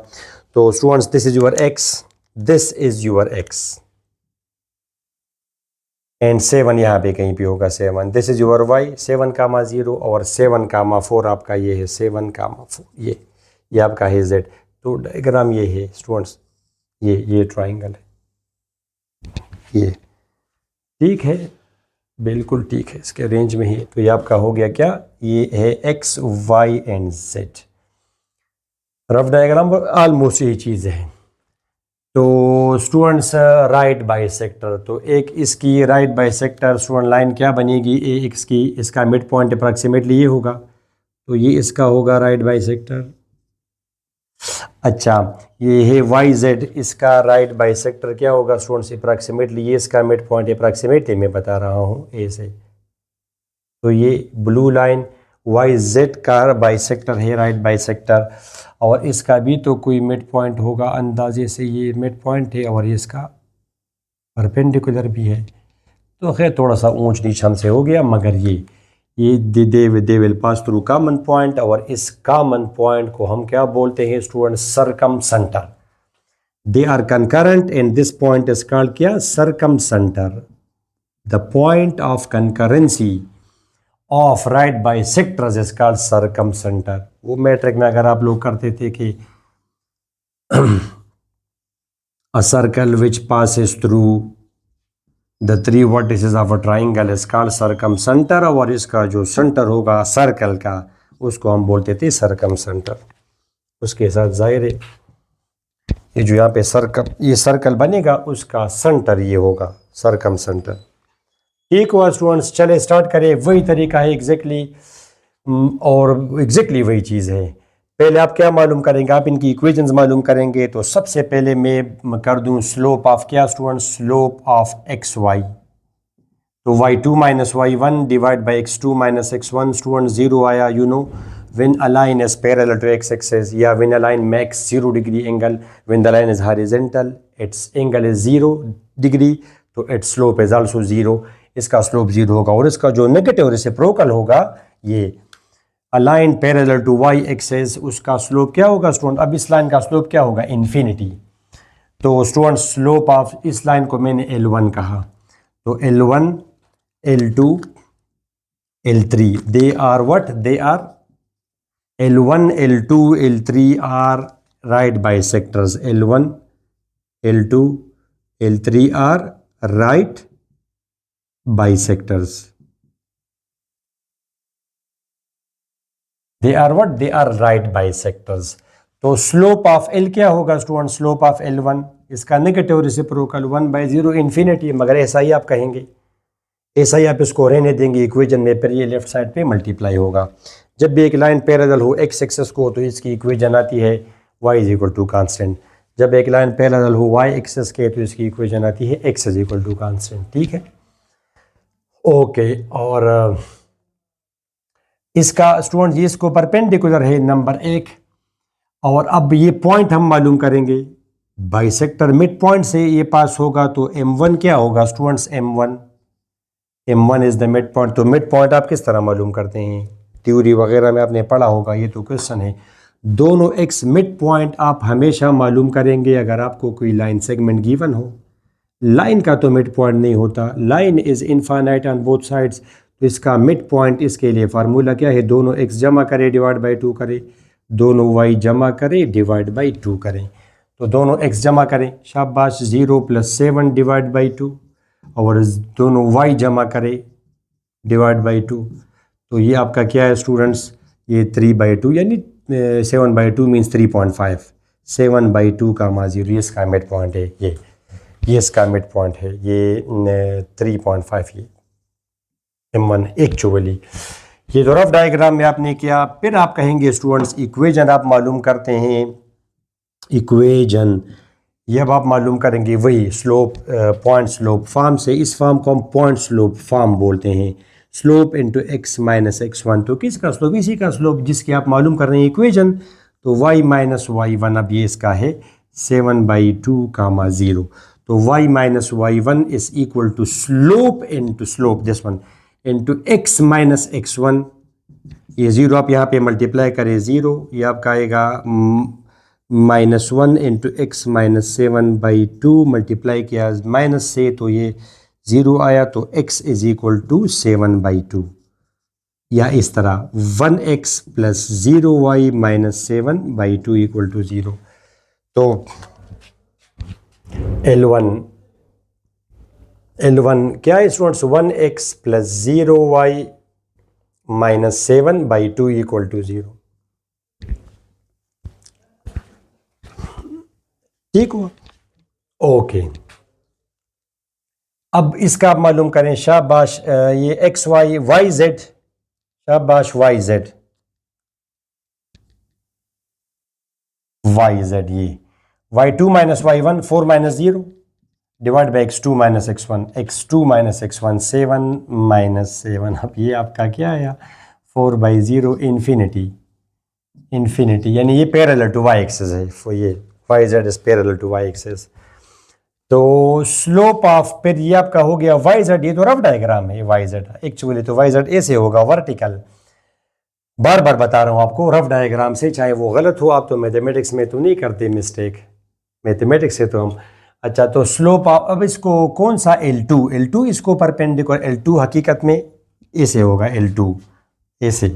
S1: तो students this is your x, this is your x and 7 यहाँ पे कहीं पे होगा 7। दिस इज योर y 7,0 और 7,4 आपका ये है 7,4, ये आपका है z। तो डायग्राम ये है स्टूडेंट्स, ये ट्राइंगल है, ये ठीक है, बिल्कुल ठीक है, इसके रेंज में ही। तो ये आपका हो गया क्या, ये है x y and z। Rough diagram almost यही चीज़ है। तो स्टूडेंट्स राइट बाइसेक्टर, तो एक इसकी राइट बाइसेक्टर स्टूडेंट लाइन क्या बनेगी, x की, इसका मिड पॉइंट अप्रॉक्सीमेटली ये होगा, तो ये इसका होगा राइट बाइसेक्टर। अच्छा, ये है वाई जेड, इसका राइट बाइसेक्टर क्या होगा स्टूडेंट्स अप्रॉक्सीमेटली, ये इसका मिड पॉइंट अप्रॉक्सीमेटली मैं बता रहा हूँ ऐसे। तो ये ब्लू लाइन वाई जेड का बाइसेक्टर है, राइट बाइसेक्टर, और इसका भी तो कोई मिड पॉइंट होगा अंदाजे से, ये मिड पॉइंट है और ये इसका परपेंडिकुलर भी है। तो खैर थोड़ा सा ऊंच नीच हमसे हो गया, मगर ये they will pass through common point, और इस कॉमन पॉइंट को हम क्या बोलते हैं student, circumcentre. They are concurrent and this point is called क्या, circumcentre. The point of concurrency of right bisectors is called circumcentre. वो मैट्रिक में अगर आप लोग करते थे कि a circle which passes through the 3 vertices of a triangle is called circumcentre, और इसका जो सेंटर होगा सर्कल का उसको हम बोलते थे सर्कमसेंटर। उसके साथ जाहिर है ये जो यहाँ पे ये सर्कल बनेगा उसका सेंटर ये होगा सर्कमसेंटर। ठीक हुआ स्टूडेंट्स, चले स्टार्ट करें। वही तरीका है एग्जैक्टली और एग्जैक्टली वही चीज़ है। पहले आप क्या मालूम करेंगे, आप इनकी इक्वेशंस मालूम करेंगे। तो सबसे पहले मैं कर दूं स्लोप ऑफ क्या student, slope of x y. तो y2 minus y1 divide by x2 minus x1 student zero आया। You know when a line is parallel to x-axis या when a line makes 0 degree angle, when the line is horizontal its angle is 0 degree, तो its slope is also 0। इसका slope 0 होगा। और इसका जो negative reciprocal होगा, ये a line parallel to y-axis, उसका स्लोप क्या होगा स्टूडेंट, अब इस लाइन का स्लोप क्या होगा, इन्फिनिटी। तो स्टूडेंट स्लोप ऑफ इस लाइन को मैंने L1 कहा, तो L1 L2 L3 they are what, they are L1 L2 L3 are right bisectors। L1 L2 L3 are right bisectors। they are what, they are right bisectors। तो slope of L क्या होगा student, slope of L1, इसका negative reciprocal 1/0 infinity. मगर ऐसा ही आप कहेंगे, ऐसा ही आप इसको रहने देंगे इक्वेशन में, फिर ये लेफ्ट साइड पे मल्टीप्लाई होगा। जब भी एक लाइन पैरेलल हो एक्स एक्सेस को, तो इसकी इक्वेशन आती है y is equal to constant. जब एक लाइन पैरेलल हो y एक्सेस के, तो इसकी इक्वेशन आती है x is equal to constant. ठीक है, ओके। और इसका स्टूडेंट ये इसको परपेंडिकुलर है नंबर 1। और अब ये पॉइंट हम मालूम करेंगे, बाइसेक्टर मिड पॉइंट से ये पास होगा, तो m1 क्या होगा students, m1 is the mid point. तो मिड पॉइंट आप किस तरह मालूम करते हैं, थ्योरी वगैरह में आपने पढ़ा होगा, ये तो क्वेश्चन है। दोनों एक्स मिड पॉइंट आप हमेशा मालूम करेंगे अगर आपको कोई लाइन सेगमेंट गिवन हो। लाइन का तो मिड पॉइंट नहीं होता, line is infinite on both sides. तो इसका मिड पॉइंट, इसके लिए फार्मूला क्या है, दोनों एक्स जमा करे डिवाइड बाई 2 करें, दोनों वाई जमा करें डिवाइड बाई 2 करें। तो दोनों एक्स जमा करें, शाबाश, 0 + 7 डिवाइड बाई 2, और दोनों वाई जमा करें डिवाइड बाई 2। तो ये आपका क्या है स्टूडेंट्स, ये 3/2 यानी 7/2 मीन्स 3.5, 7/2 का मा 0, ये इसका मिड पॉइंट है। ये इसका मिड पॉइंट है, ये 3.5, ये m1 एक्चुअली। ये तो रफ डायग्राम में आपने किया। फिर आप कहेंगे स्टूडेंट्स इक्वेशन आप मालूम करते हैं, इक्वेशन ये अब आप मालूम करेंगे वही स्लोप, पॉइंट स्लोप फॉर्म से। इस फॉर्म को हम पॉइंट स्लोप फॉर्म बोलते हैं, slope into x minus x1। तो किसका स्लोप, इसी का स्लोप जिसकी आप मालूम कर रहे हैं इक्वेशन। तो y माइनस y1, अब ये इसका है 7/2 कामा 0। तो y minus y1 is equal to slope into slope this one into x minus x1। ये 0 आप यहाँ पे मल्टीप्लाई करें 0, ये आपका आएगा -1 इंटू एक्स माइनस 7/2 मल्टीप्लाई किया माइनस से, तो ये 0 आया। तो x इज इक्वल टू 7/2, या इस तरह 1x plus 0y minus 7/2 equal to 0। तो L1 क्या है students, 1x plus 0y minus 7/2 equal to 0। ठीक हुआ, ओके। अब इसका आप मालूम करें, शाबाश, ये एक्स वाई वाई जेड, शाबाश, वाई जेड ये y2 minus y1 4 minus 0 divide by x2 minus x1, x2 minus x1 7 minus 7। अब ये आपका क्या आया 4/0 इन्फिनिटी, यानी ये पैरेलल टू y एक्सिस है। ये y z is parallel to y axis. तो स्लोप ऑफ, फिर ये आपका हो गया वाई जेड। ये तो रफ डायग्राम है वाई जेड एक्चुअली, तो वाई जेड ऐसे होगा वर्टिकल। बार बार बता रहा हूँ आपको, रफ डायग्राम से चाहे वो गलत हो, आप तो मैथमेटिक्स में तो नहीं करते मिस्टेक, मैथमेटिक्स से तो हम। अच्छा, तो स्लोप ऑफ, अब इसको कौन सा L2 इसको परपेंडिकुलर, L2 हकीकत में ऐसे होगा, L2 ऐसे,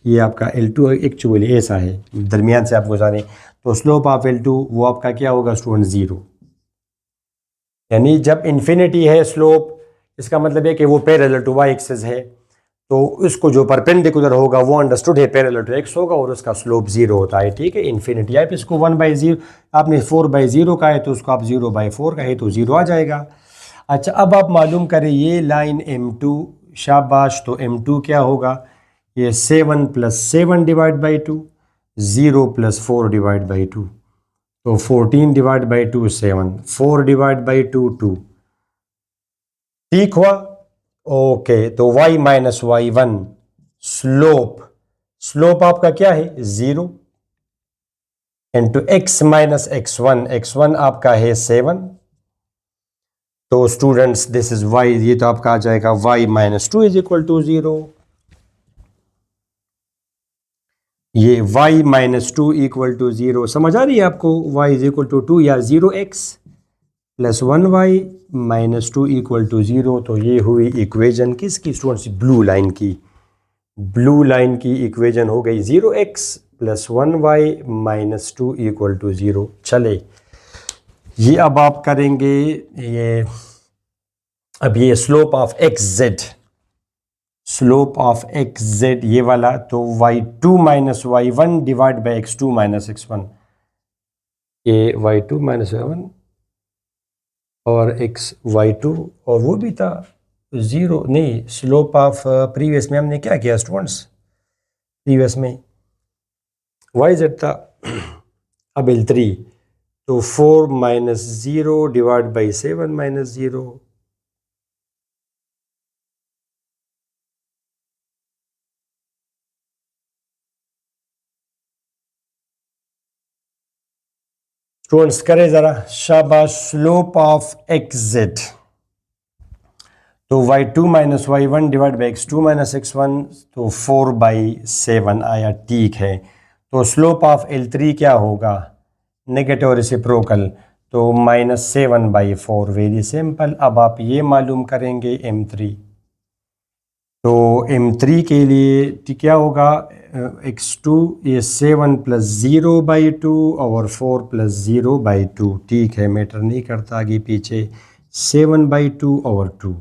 S1: ये आपका L2 एक्चुअली ऐसा है, दरमियान से आप गुजारें। तो स्लोप ऑफ L2 वो आपका क्या होगा स्टूडेंट, 0। यानी जब इन्फिनिटी है स्लोप, इसका मतलब है कि वो पैरेलल टू y एक्सिस है। तो उसको जो परपेंडिकुलर होगा वो अंडरस्टूड है पैरेलल टू x होगा, और उसका स्लोप 0 होता है। ठीक है, इन्फिनिटी। आप इसको 1/0, आपने 4/0 का है तो उसको आप 0/4 का है तो 0 आ जाएगा। अच्छा, अब आप मालूम करें ये लाइन M2, शाबाश। तो M2 क्या होगा, ये 7 + 7 डिवाइड बाई 2, 0 + 4 डिवाइड बाई 2, तो 14 डिवाइड बाई 2 7, 4 डिवाइड बाई 2 2। ठीक हुआ। ओके, तो y माइनस y1 स्लोप आपका क्या है 0 into x minus x1, x1 आपका है 7। तो स्टूडेंट्स दिस इज y, ये तो आपका आ जाएगा y minus 2 is equal to 0। ये y माइनस 2 इक्वल टू 0 समझ आ रही है आपको? y इज इक्वल टू 2 या 0x plus 1y minus 2 equal to 0। तो ये हुई इक्वेशन किसकी स्टूडेंट्स? ब्लू लाइन की। ब्लू लाइन की इक्वेशन हो गई 0x plus 1y minus 2 equal to 0। चले, ये अब आप करेंगे ये, अब ये slope of x Z, slope of x Z ये वाला, तो y2 minus y1 divide by x2 minus x1, ये y2 माइनस y1 और x y2, और वो भी था 0 नहीं, स्लोप ऑफ प्रीवियस में हमने क्या किया स्टूडेंट्स? प्रीवियस में y z था, अब L3, तो 4 minus 0 divide by 7 minus 0। Students करें ज़रा, शाबाश। स्लोप ऑफ एक्स जेड, तो y2 minus y1 divide by x2 minus x1, तो 4/7 आया। ठीक है, तो स्लोप ऑफ L3 क्या होगा? नेगेटिव रेसिप्रोकल, तो -7/4। Very simple. अब आप ये मालूम करेंगे M3, तो M3 के लिए क्या होगा? x2 ये 7 + 0/2 और 4 + 0/2। ठीक है, मैटर नहीं करता आगे पीछे, 7/2 और 2।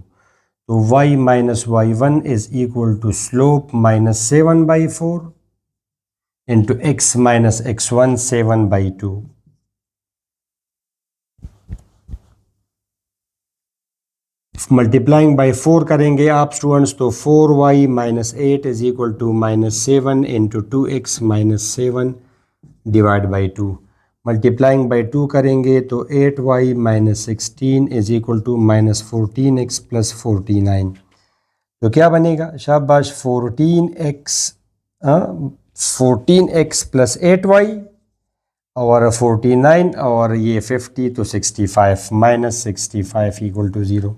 S1: तो y minus y1 is equal to slope -7/4 into x minus x1 7/2। Multiplying by 4 करेंगे आप स्टूडेंट्स, तो 4y minus 8 is equal to -7 into 2x minus 7 divide by 2। Multiplying by 2 करेंगे तो 8y minus 16 is equal to -14x plus 49। तो क्या बनेगा? शाबाश, 14x plus 8y और 49 और ये 50, तो 65 minus 65 equal to 0।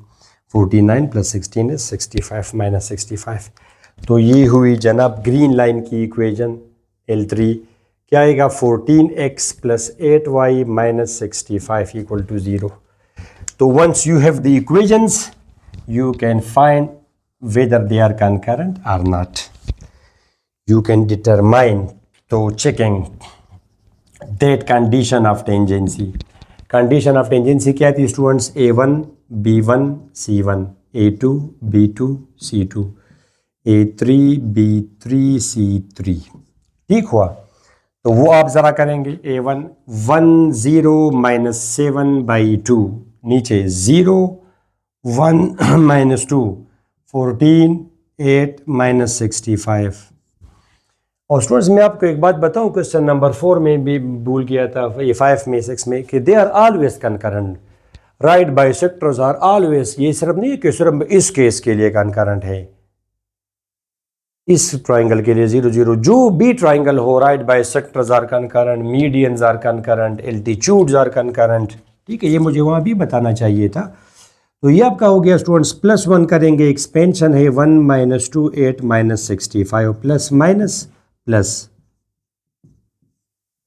S1: 49 plus 16 is 65 minus 65। तो ये हुई जनाब ग्रीन लाइन की इक्वेशन L3। क्या आएगा? 14x plus 8y minus 65 equal to 0। तो once you have the equations you can find whether they are concurrent or not. You can determine through checking that condition of tangency. Condition of tangency क्या थी students? A1 B1 C1, A2 B2 C2, A3 B3 C3। ठीक हुआ? तो वो आप ज़रा करेंगे। A1 1 0 minus 7/2, नीचे 0 1 माइनस 2 14 8 माइनस 65। और स्टूडेंट्स मैं आपको एक बात बताऊं, क्वेश्चन नंबर 4 में भी भूल गया था, ये 5 में 6 में, कि they are always concurrent. Right bisectors are always, ये सिर्फ नहीं कि सिर्फ इस केस के लिए कंकरेंट है, इस ट्राइंगल के लिए 0 0, जो भी ट्राइंगल हो, right bisectors are concurrent, medians are concurrent, altitudes are concurrent. ठीक है, ये मुझे वहाँ भी बताना चाहिए था। तो ये आपका हो गया स्टूडेंट्स। +1 करेंगे, एक्सपेंशन है 1 minus 2 8 minus 65 plus minus plus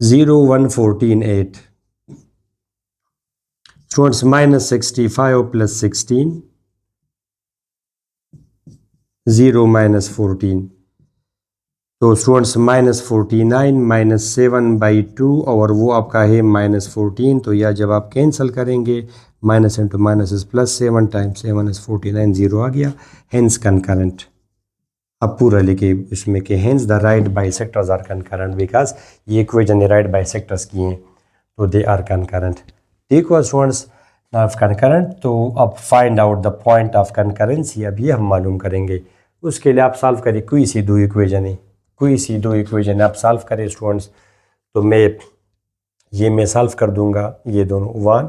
S1: 0 1 14 8 students minus 65 plus 16 0 minus 14, तो स्टूडेंट्स -49 माइनस 7/2 और वो आपका है -14। तो यह जब आप कैंसिल करेंगे, minus into minus is plus, 7 times 7 is 49, 0 आ गया। Hence concurrent. अब पूरा लिखे इसमें कि hence the right bisectors are concurrent, because ये इक्वेशन राइट बाइसेक्टर्स की हैं, तो दे आर कंकरेंट। ठीक हुआ स्टूडेंट्स? नाउ कंकरेंट, तो अब find out the point of concurrency, अब ये हम मालूम करेंगे। उसके लिए आप सॉल्व करें, कोई सी दो इक्वेशन है, कोई सी दो इक्वेशन आप सॉल्व करें स्टूडेंट्स। तो मैं सॉल्व कर दूंगा, ये दोनों 1,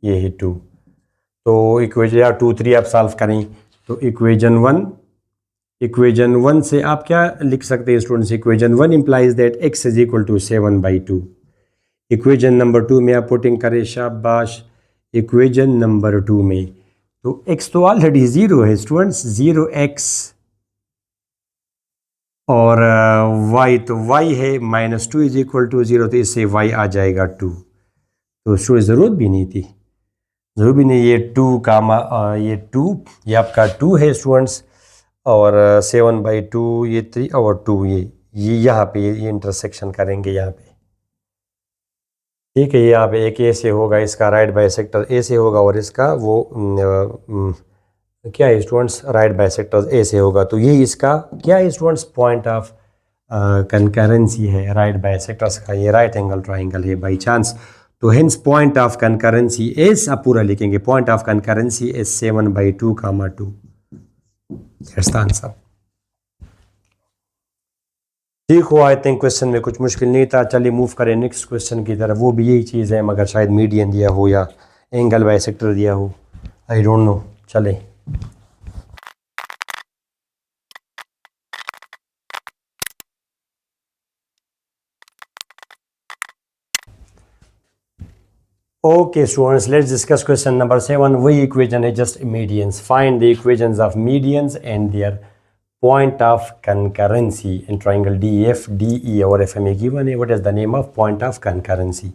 S1: ये है 2। तो इक्वेशन या 2 3 आप सॉल्व करें तो इक्वेशन 1 से आप क्या लिख सकते हैं students? Equation 1 implies that x is equal to 7/2। Equation number 2 में आप पुटिंग करें, शाबाश। इक्वेशन नंबर 2 में तो x तो ऑलरेडी 0 है स्टूडेंट्स, 0x, और y तो y है, -2 इज इक्वल टू 0, तो इससे y आ जाएगा 2। तो स्टूडेंट ज़रूरत भी नहीं थी, ज़रूर भी नहीं। ये 2 कामा ये 2, ये आपका 2 है स्टूडेंट्स, और 7/2 ये 3 और 2 ये यहाँ पे ये इंटरसेक्शन करेंगे यहाँ पे, ठीक है। यहाँ पे एक ऐसे होगा, इसका राइट बाइसेक्टर ऐसे होगा, और इसका वो क्या है स्टूडेंट्स, राइट बाइसेक्टर ऐसे होगा। तो ये इसका क्या है स्टूडेंट्स? पॉइंट ऑफ कंकरेंसी है राइट बाइसेक्टर्स का, ये राइट एंगल ट्राइंगल है बाई चांस। तो hence point of concurrency is, आप पूरा लिखेंगे, point of concurrency is 7/2, 2। That's the answer. ठीक हो, आई थिंक क्वेश्चन में कुछ मुश्किल नहीं था। चलिए मूव करें नेक्स्ट क्वेश्चन की तरफ। वो भी यही चीज़ है, मगर शायद मीडियन दिया हो या एंगल बाइसेक्टर दिया हो, आई डोंट नो। चले okay students, let's discuss question number 7। वही इक्वेशन है, just medians. Find the equations of medians and their point of concurrency in triangle DFDE और FM में गिवन है। What is the name of point of concurrency?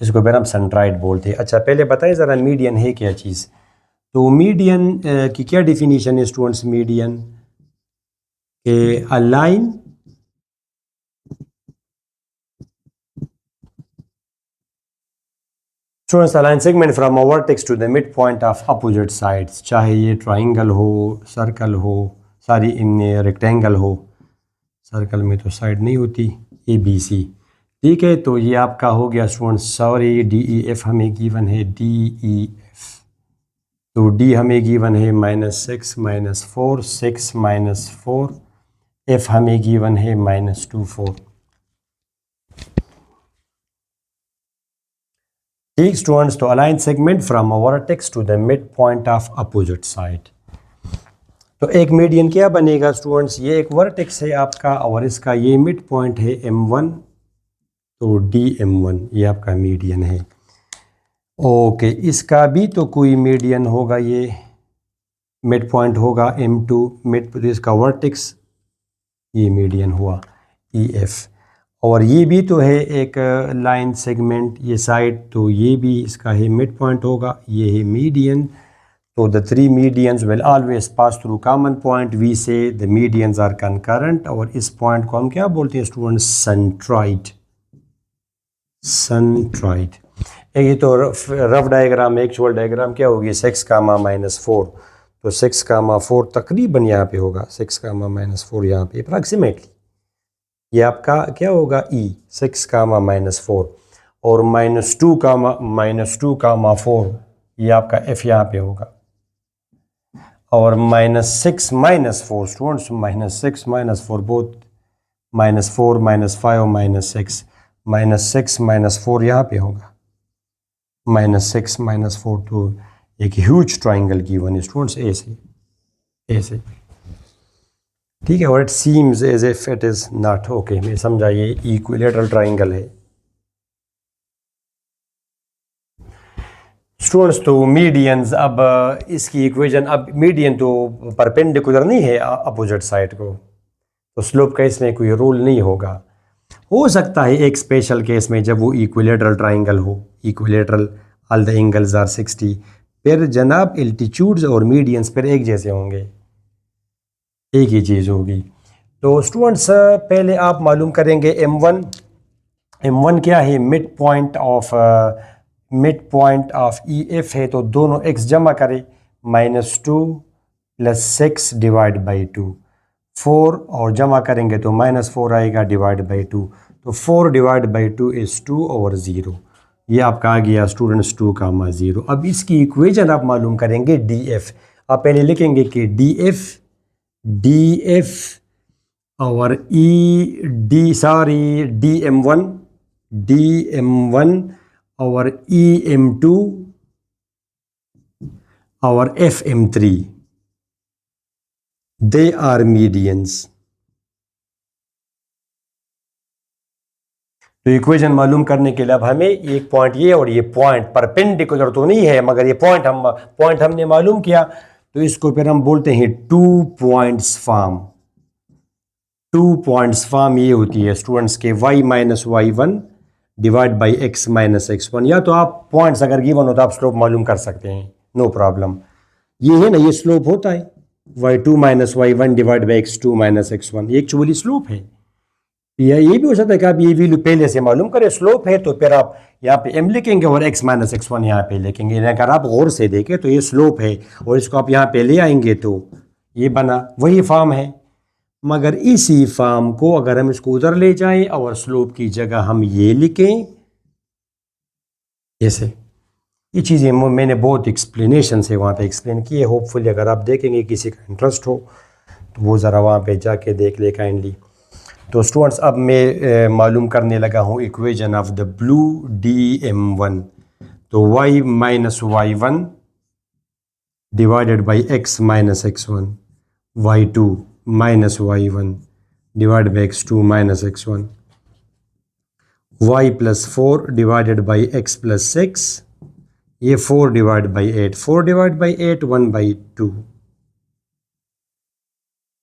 S1: इसको फिर हम centroid बोलते हैं। अच्छा, पहले बताइए ज़रा मीडियन है क्या चीज़? तो मीडियन की क्या डिफिनीशन है स्टूडेंट्स? मीडियन के a line students, a line segment from a vertex to the mid point of opposite sides, चाहे ये ट्राइंगल हो, सर्कल हो, सॉरी रेक्टेंगल हो। सर्कल में तो साइड नहीं होती, ABC, ठीक है। तो ये आपका हो गया स्टूडेंट्स, सॉरी DEF हमें गिवन है, DEF। तो D हमें गिवन है -6 -4, 6 -4, F हमें गिवन है -2 4। ठीक स्टूडेंट्स, तो a line segment from a vertex to the mid point of opposite side. तो एक मीडियन क्या बनेगा स्टूडेंट्स? ये एक वर्टेक्स है आपका, और इसका ये मिड पॉइंट है M1, तो DM1 ये आपका मीडियन है। ओके, इसका भी तो कोई मीडियन होगा, ये मिड पॉइंट होगा M2 मिड, तो इसका वर्टेक्स ये मीडियन हुआ EF। और ये भी तो है एक लाइन सेगमेंट, ये साइड, तो ये भी इसका है मिड पॉइंट होगा, ये है मीडियन। तो the three medians will always pass through common point। we say the medians are concurrent, और इस पॉइंट को हम क्या बोलते हैं स्टूडेंट्स? सेंट्रॉइड। सेंट्रॉइड। ये तो रफ डायग्राम, एक्चुअल डायग्राम क्या होगी? 6, -4, तो 6, 4 तकरीबन यहाँ पे होगा, 6, -4 यहाँ पे अप्रॉक्सीमेटली ये आपका क्या होगा? 6, -4, और -2, 4 ये आपका F यहाँ पे होगा, और -6 -4 स्टूडेंट्स, -6 -4 बोथ, -4 -5 -6, -6 -4 यहाँ पे होगा, -6 -4। तो एक ह्यूज ट्राइंगल गिवन है स्टूडेंट्स, ऐसे, ठीक है। और it seems as if it is not. Okay, मैं समझा ये इक्विलेटरल ट्राइंगल है स्टूडेंट्स। तो मीडियंस, अब इसकी इक्वेशन, अब मीडियन तो परपेंडिकुलर नहीं है अपोजिट साइड को, तो स्लोप का इसमें कोई रूल नहीं होगा। हो सकता है एक स्पेशल केस में जब वो इक्विलेटरल ट्राइंगल हो, equilateral, all the angles are 60, फिर जनाब एल्टीट्यूड्स और मीडियंस फिर एक जैसे होंगे, एक ही चीज़ होगी। तो स्टूडेंट्स पहले आप मालूम करेंगे M1 क्या है? मिड पॉइंट ऑफ EF है, तो दोनों x जमा करें, -2 + 6 / 2, 4 और जमा करेंगे तो -4 आएगा / 2, तो 4 / 2 इज़ 2 और 0। ये आपका आ गया स्टूडेंट्स 2, 0। अब इसकी इक्वेशन आप मालूम करेंगे DF। आप पहले लिखेंगे कि DF df और dm1 और em2 और fm3, they are medians। तो इक्वेशन मालूम करने के लिए अब हमें एक पॉइंट ये और ये पॉइंट परपेंडिकुलर तो नहीं है, मगर ये पॉइंट हमने मालूम किया, तो इसको फिर हम बोलते हैं 2 पॉइंट्स फॉर्म। 2 पॉइंट्स फॉर्म ये होती है स्टूडेंट्स के y minus y1 divide by x minus x1। या तो आप पॉइंट्स अगर गिवन हो तो आप स्लोप मालूम कर सकते हैं, नो प्रॉब्लम। ये है ना, ये स्लोप होता है y2 minus y1 divide by x2 minus x1, ये एक्चुअली स्लोप है। या ये भी हो सकता है कि आप ये वैल्यू पहले से मालूम करें, स्लोप है तो फिर आप यहाँ पे m लिखेंगे और x माइनस x1 यहाँ पे लिखेंगे। अगर आप गौर से देखें तो ये स्लोप है और इसको आप यहाँ पे ले आएंगे तो ये बना वही फॉर्म है। मगर इसी फॉर्म को अगर हम इसको उधर ले जाएं और स्लोप की जगह हम ये लिखें जैसे, ये चीज़ें मैंने बहुत एक्सप्लेनेशन से वहाँ पे एक्सप्लेन की है। होपफुली अगर आप देखेंगे, किसी का इंटरेस्ट हो तो वो ज़रा वहाँ पे जाके देख ले काइंडली। तो स्टूडेंट्स अब मैं मालूम करने लगा हूँ equation of the blue dm1। तो y minus y1 divided by x minus x1, y2 minus y1 divided by x2 minus x1, y plus 4 divided by x plus 6, ये 4 divide by 8, 4 divide by 8 1 by 2।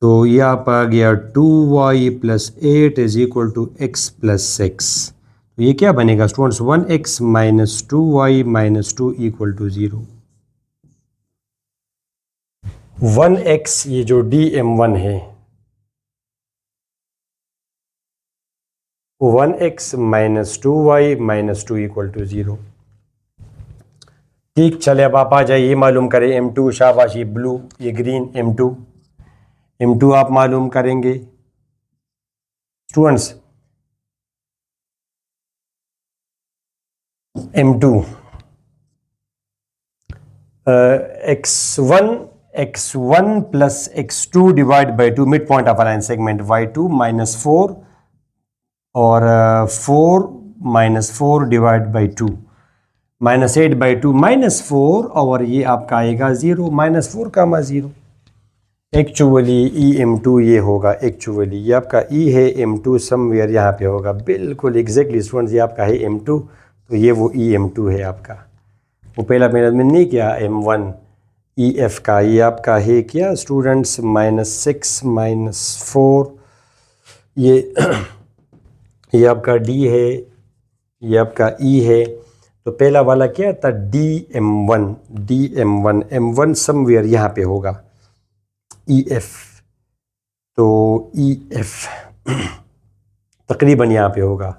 S1: तो ये आप आ गया 2y plus 8 is equal to x plus 6। तो ये क्या बनेगा students, 1x minus 2y minus 2 equal to 0। 1x ये जो dm1 है, 1x minus 2y minus 2 equal to 0। ठीक, चले अब आप आ जाइए, ये मालूम करें m2, शाबाश, ये ब्लू ये ग्रीन m2 आप मालूम करेंगे students. m2 x1 plus x2 divide by 2, mid point of align segment y2 minus 4 और 4 minus 4 divide by 2, minus 8 by 2 minus 4 और ये आपका आएगा 0, माइनस 4 का 0। एक्चुअली em2 ये होगा, एक्चुअली ये आपका e है, m2 समवेयर यहाँ पे होगा, बिल्कुल एग्जैक्टली स्टूडेंट्स, ये आपका है m2, तो ये वो em2 है आपका। वो पहला मैंने नहीं किया m1 ef का, ये आपका है क्या स्टूडेंट्स माइनस 6 माइनस 4, ये आपका d है, ये आपका e है। तो पहला वाला क्या था, dm1 m1 समवेयर यहाँ पे होगा EF, तो EF तकरीबन यहाँ पे होगा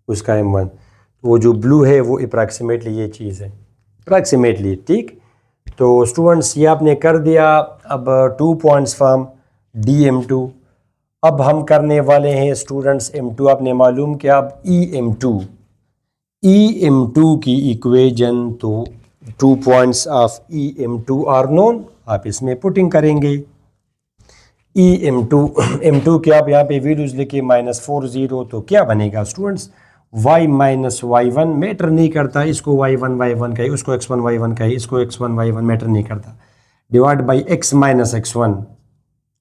S1: उसका M1। तो वो जो ब्लू है वो अप्रॉक्सीमेटली ये चीज़ है, अप्रॉक्सीमेटली। ठीक, तो स्टूडेंट्स ये आपने कर दिया। अब 2 पॉइंट्स फॉर्म dm2। अब हम करने वाले हैं स्टूडेंट्स m2, आपने मालूम किया। अब em2 की इक्वेशन, तो 2 points of em2 are known, आप इसमें पुटिंग करेंगे। m2 के आप यहाँ पे वैल्यूज लिखे -4 0, तो क्या बनेगा students, y minus y1 matter नहीं करता, इसको y1 y1 कहे, उसको x1 y1 कहे, इसको x1 y1 मैटर नहीं करता, divide by x minus x1,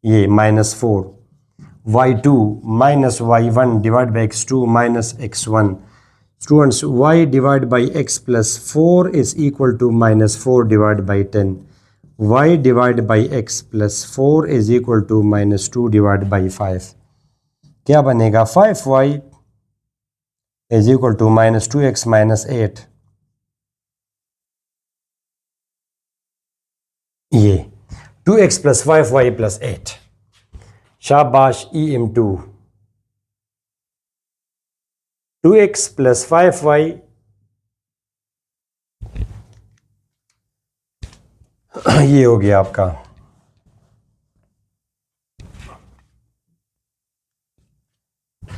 S1: ये -4, y2 minus y1 divide by x2 minus x1। Students y divide by x plus 4 is equal to -4 divide by 10। y divide by x plus 4 is equal to -2 divide by 5। क्या बनेगा, 5y is equal to -2x minus 8। ये 2x plus 5y plus 8। शाबाश em2, 2x plus 5y ये हो गया आपका।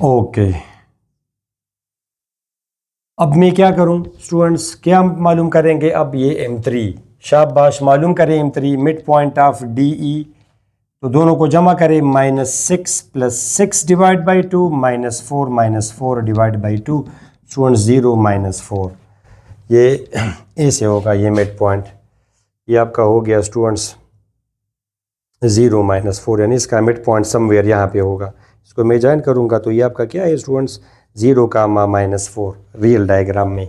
S1: Okay, अब मैं क्या करूं स्टूडेंट्स, क्या हम मालूम करेंगे अब ये m3। शाबाश, मालूम करें m3, mid point of DE तो दोनों को जमा करें, -6 + 6 divide by 2 -4 divide by 2 student 0 -4। ये ऐसे होगा ये मिड पॉइंट, ये आपका हो गया स्टूडेंट्स 0 -4, यानी इसका मिड पॉइंट समवेयर यहाँ पे होगा। इसको मैं ज्वाइन करूँगा तो ये आपका क्या है स्टूडेंट्स 0 -4 रियल डायग्राम में।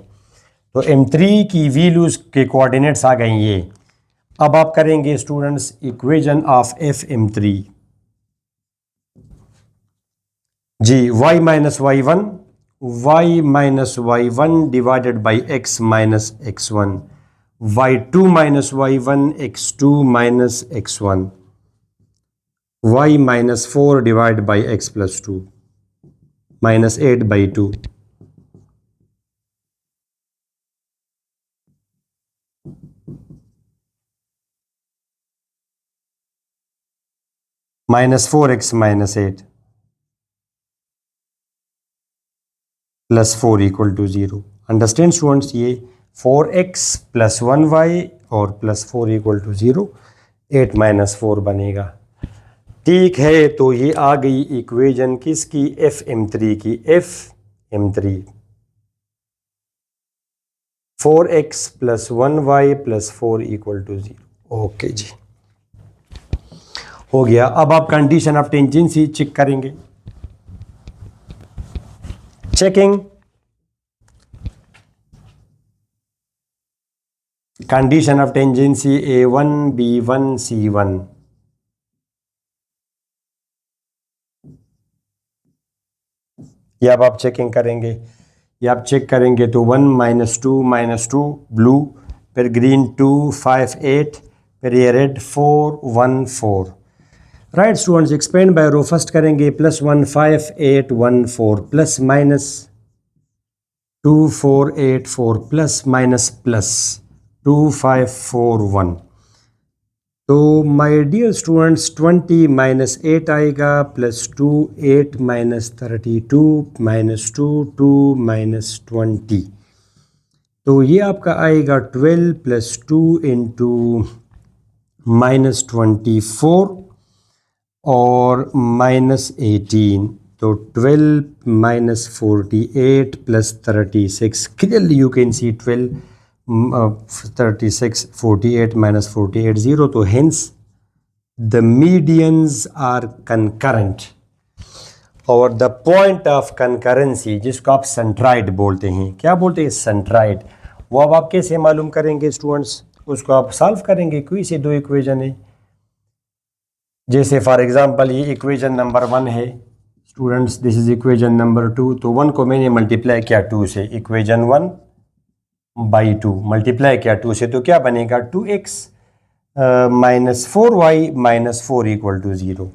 S1: तो M3 की वैल्यूज़ के कोऑर्डिनेट्स आ गए ये। अब आप करेंगे स्टूडेंट्स इक्वेशन ऑफ FM3 जी, y-y1 divided by x -x1, y2 -y1 x2 -x1, y -4 divide by x + 2 -8/2, -4x -8 + 4 = 0। Understand students, ये 4x + 1y और +4 = 0, 8 -4 बनेगा। ठीक है, तो ये आ गई इक्वेशन किसकी, FM3 की। FM3 4x + 1y + 4 = 0। ओके जी, हो गया। अब आप कंडीशन ऑफ टेंजेंसी चेक करेंगे। Checking condition of tangency A1 B1 C1। ये अब आप चेकिंग करेंगे, ये आप चेक करेंगे तो 1 -2 ब्लू, फिर ग्रीन 2 5 8, फिर ये red 4 1 4। Right students, expand by row first करेंगे, +1 5 8 1 4 +-2 4 8 4 +-2 5 4 1। तो माय डियर स्टूडेंट्स 20 -8 आएगा, +2 8 -32 -2 2 -20। तो ये आपका आएगा 12 + 2 × -24 और -18। तो 12 -48 + 36, क्लियरली यू कैन सी 12 36 48 -48 0। तो hence the medians are concurrent, और द पॉइंट ऑफ कंकरेंसी जिसको आप सेंट्राइड बोलते हैं, क्या बोलते हैं, सेंट्राइड। वो अब आप कैसे मालूम करेंगे स्टूडेंट्स, उसको आप सॉल्व करेंगे। कोई से दो इक्वेशन है, जैसे फॉर एग्जांपल ये इक्वेशन नंबर 1 है students, this is equation number 2। तो 1 को मैंने मल्टीप्लाई किया 2 से, इक्वेशन 1/2 मल्टीप्लाई किया 2 से, तो क्या बनेगा 2x -4y -4 = 0।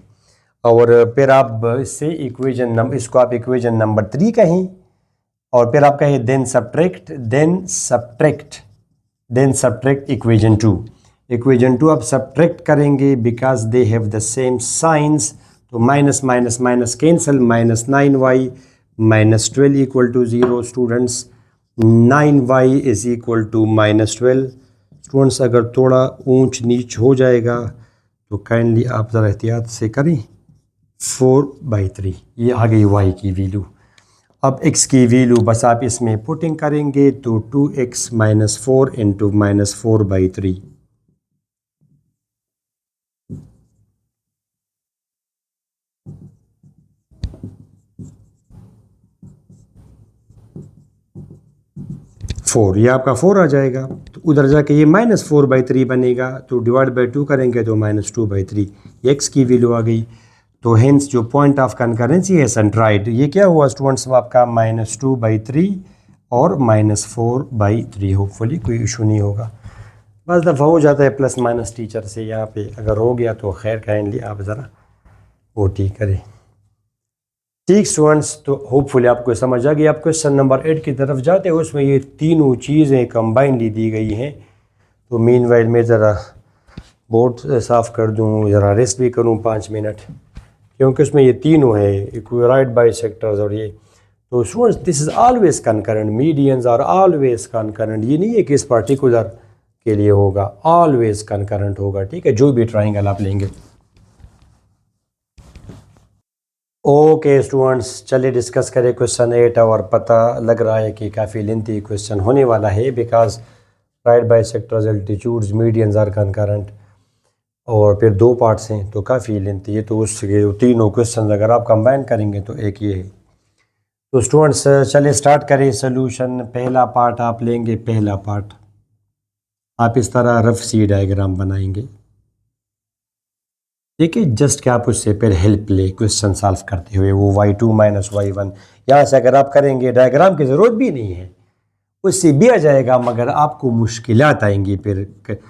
S1: और फिर आप इससे इसको आप इक्वेशन नंबर 3 कहें, और फिर आप कहें देन सब्ट्रैक्ट इक्वेशन 2। इक्वेशन 2 आप सब्ट्रैक्ट करेंगे because they have the same signs. तो minus minus minus cancel, -9y -12 = 0 students. 9y = -12 students. अगर थोड़ा ऊंच नीच हो जाएगा तो काइंडली आप ज़रा एहतियात से करें। 4/3 ये आ गई y की वैल्यू। अब x की वैल्यू बस आप इसमें पुटिंग करेंगे तो 2x -4 × -4/3। फोर, ये आपका 4 आ जाएगा। तो उधर जाके ये -4/3 बनेगा, तो डिवाइड बाई 2 करेंगे तो -2/3, ये x की वैल्यू आ गई। तो हेंस जो पॉइंट ऑफ कंकरेंसी है सेंट्राइड, ये क्या हुआ स्टूडेंट्स आपका -2/3 और -4/3। होपफुली कोई इशू नहीं होगा। बस दफ़ा हो जाता है प्लस माइनस टीचर से, यहाँ पे अगर हो गया तो खैर काइंडली आप ज़रा वो ठीक करें। ठीक स्टूडेंट्स, तो होपफुली आपको समझ आ गई। आप क्वेश्चन नंबर 8 की तरफ जाते हैं, उसमें ये तीनों चीज़ें कंबाइनली दी गई हैं। तो मीनवाइल मैं ज़रा बोर्ड साफ़ कर दूँ, ज़रा रेस्ट भी करूँ 5 मिनट, क्योंकि उसमें ये तीनों है, इक्विराइट बाइसेक्टर्स और ये। तो students this is always concurrent, medians are always concurrent. ये नहीं है कि इस पर्टिकुलर के लिए होगा, ऑलवेज कंकरेंट होगा। ठीक है, जो भी ट्राइंगल आप लेंगे। ओके स्टूडेंट्स, चलिए डिस्कस करें क्वेश्चन 8। और पता लग रहा है कि काफ़ी लेंथी क्वेश्चन होने वाला है, because right bisectors, altitudes, medians are concurrent, और फिर दो पार्ट्स हैं तो काफ़ी लेंथी है। तो उसके तीनों क्वेश्चन अगर आप कंबाइन करेंगे तो एक ये है। तो स्टूडेंट्स चलिए स्टार्ट करें सोल्यूशन। पहला पार्ट आप लेंगे, पहला पार्ट आप इस तरह रफ सी डायग्राम बनाएंगे, ठीक है। जस्ट क्या आप उससे फिर हेल्प ले क्वेश्चन सॉल्व करते हुए, वो y2 माइनस y1 यहाँ से अगर आप करेंगे, डायग्राम की ज़रूरत भी नहीं है, उससे भी आ जाएगा, मगर आपको मुश्किलात आएंगी। फिर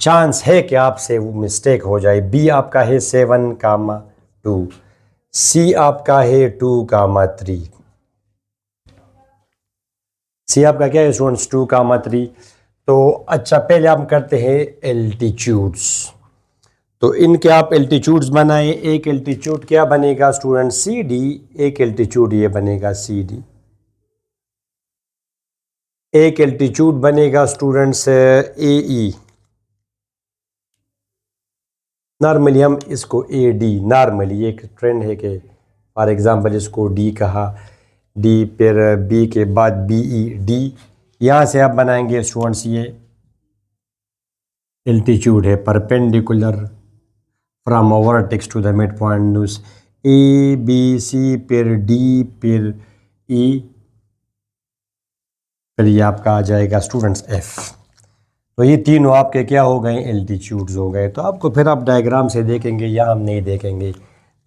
S1: चांस है कि आपसे वो मिस्टेक हो जाए। बी आपका है 7, 2, सी आपका है 2, 3। सी आपका क्या है स्टूडेंट्स? 2, 3। तो अच्छा, पहले हम करते हैं एल्टीट्यूड्स। तो इनके आप एल्टीट्यूड्स बनाएं। एक एल्टीट्यूड क्या बनेगा स्टूडेंट? C D. एक एल्टीट्यूड ये बनेगा सी डी। एक एल्टीट्यूड बनेगा स्टूडेंट्स ए ई। नॉर्मली हम इसको ए डी, नॉर्मली एक ट्रेंड है कि फॉर एग्जांपल इसको डी कहा, डी फिर बी के बाद बी ई डी। यहाँ से आप बनाएंगे स्टूडेंट्स, ये एल्टीट्यूड है perpendicular from vertex to the mid point, A B C फिर डी फिर ई, फिर ये आपका आ जाएगा स्टूडेंट्स एफ। तो ये तीनों आपके क्या हो गए? एल्टीट्यूड्स हो गए। तो आपको फिर आप डायग्राम से देखेंगे, या हम नहीं देखेंगे।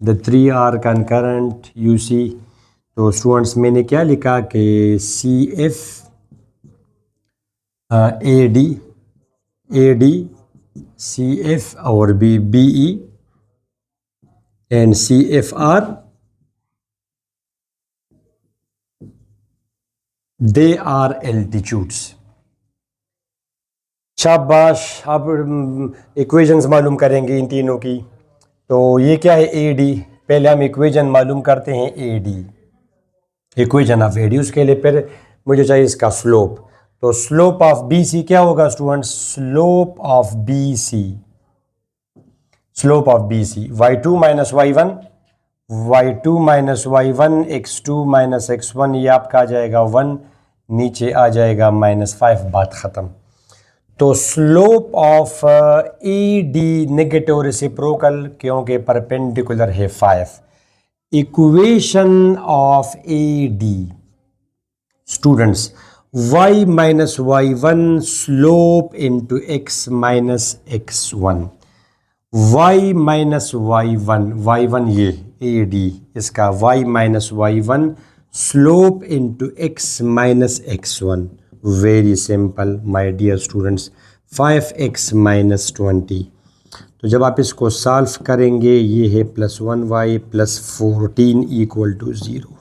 S1: The 3 are concurrent you see. तो स्टूडेंट्स मैंने क्या लिखा कि C F A D C F और B B E and C F are, they are altitudes. शाबाश। अब इक्वेशंस मालूम करेंगे इन तीनों की। तो ये क्या है? A D. पहले हम इक्वेशन मालूम करते हैं A D, equation of A D. उसके लिए फिर मुझे चाहिए इसका स्लोप। तो स्लोप ऑफ बी सी क्या होगा students? Slope of B C, slope of B C y2 minus y1, y2 minus y1 x2 minus x1, ये आपका आ जाएगा 1, नीचे आ जाएगा -5, बात ख़त्म। तो slope of E D negative reciprocal, क्योंकि परपेंडिकुलर है 5। Equation of A D students, y minus y1 slope into x minus x1, y minus y1 ये ए डी, इसका y minus y1 slope into x minus x1। Very simple my dear students, 5x minus 20। तो जब आप इसको solve करेंगे, ये है +1y plus 14 equal to 0।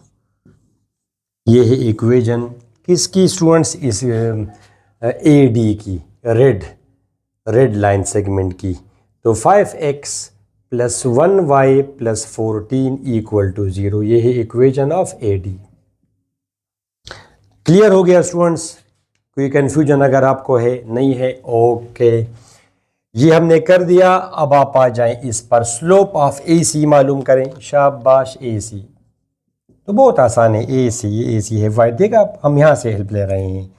S1: ये है इक्वेशन किसकी स्टूडेंट्स? इस ए डी की, रेड लाइन सेगमेंट की। तो 5x plus 1y plus 14 equal to 0, ये है equation of A D. Clear हो गया स्टूडेंट्स? कोई कन्फ्यूजन अगर आपको है? नहीं है? ओके, ये हमने कर दिया। अब आप आ जाएं इस पर, स्लोप ऑफ ए सी मालूम करें। शाबाश, ए सी तो बहुत आसान है। ए सी है वाई, देखा हम यहाँ से हेल्प ले रहे हैं।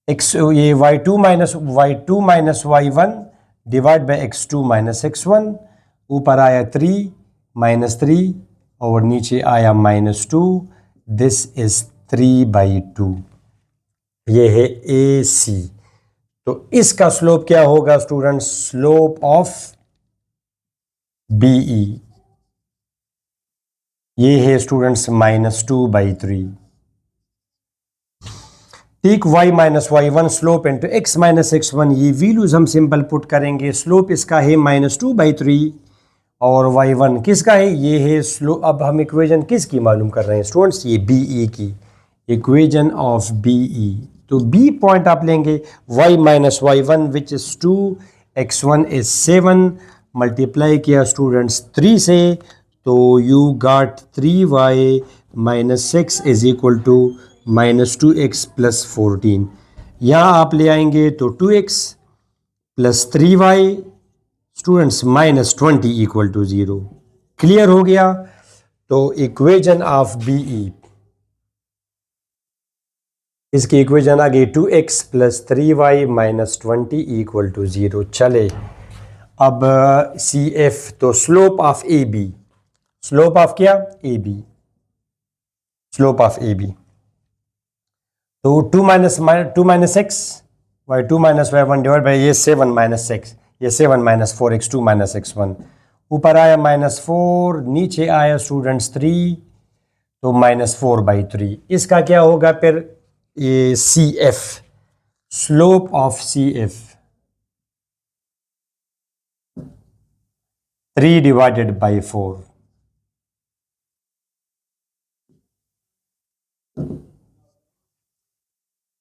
S1: एक्स, ये y2 minus y1 divide by x2 minus x1, ऊपर आया 3 और नीचे आया -2। दिस इज 3/2, ये है ए सी। तो इसका स्लोप क्या होगा स्टूडेंट? स्लोप ऑफ बीई, ये है स्टूडेंट्स -2/3। ठीक, y minus y1 slope into x minus x1, ये वैल्यूज हम सिंपल पुट करेंगे। स्लोप इसका है -2/3 और y1 किसका है? ये है स्लोप। अब हम इक्वेशन किसकी मालूम कर रहे हैं स्टूडेंट्स? ये बीई की, इक्वेशन ऑफ बीई। तो बी पॉइंट आप लेंगे y minus y1 which is 2, x1 is 7, multiply किया स्टूडेंट्स 3 से, तो you got 3y minus 6 is equal to -2x plus 14। यहाँ आप ले आएंगे तो 2x plus 3y students -20 equal to 0। Clear हो गया? तो इक्वेशन ऑफ BE, इसकी इक्वेशन आ गई 2x + 3y - 20 = 0। चले अब CF, तो slope of AB, slope of क्या AB, स्लोप ऑफ AB, तो 2 - x y 2 - y1 divide by ये 7 - x, ये 7 - 4x 2 - x1, ऊपर आया -4, नीचे आया स्टूडेंट्स 3, तो -4/3। इसका क्या होगा फिर, ये CF, slope of CF 3 divided by 4,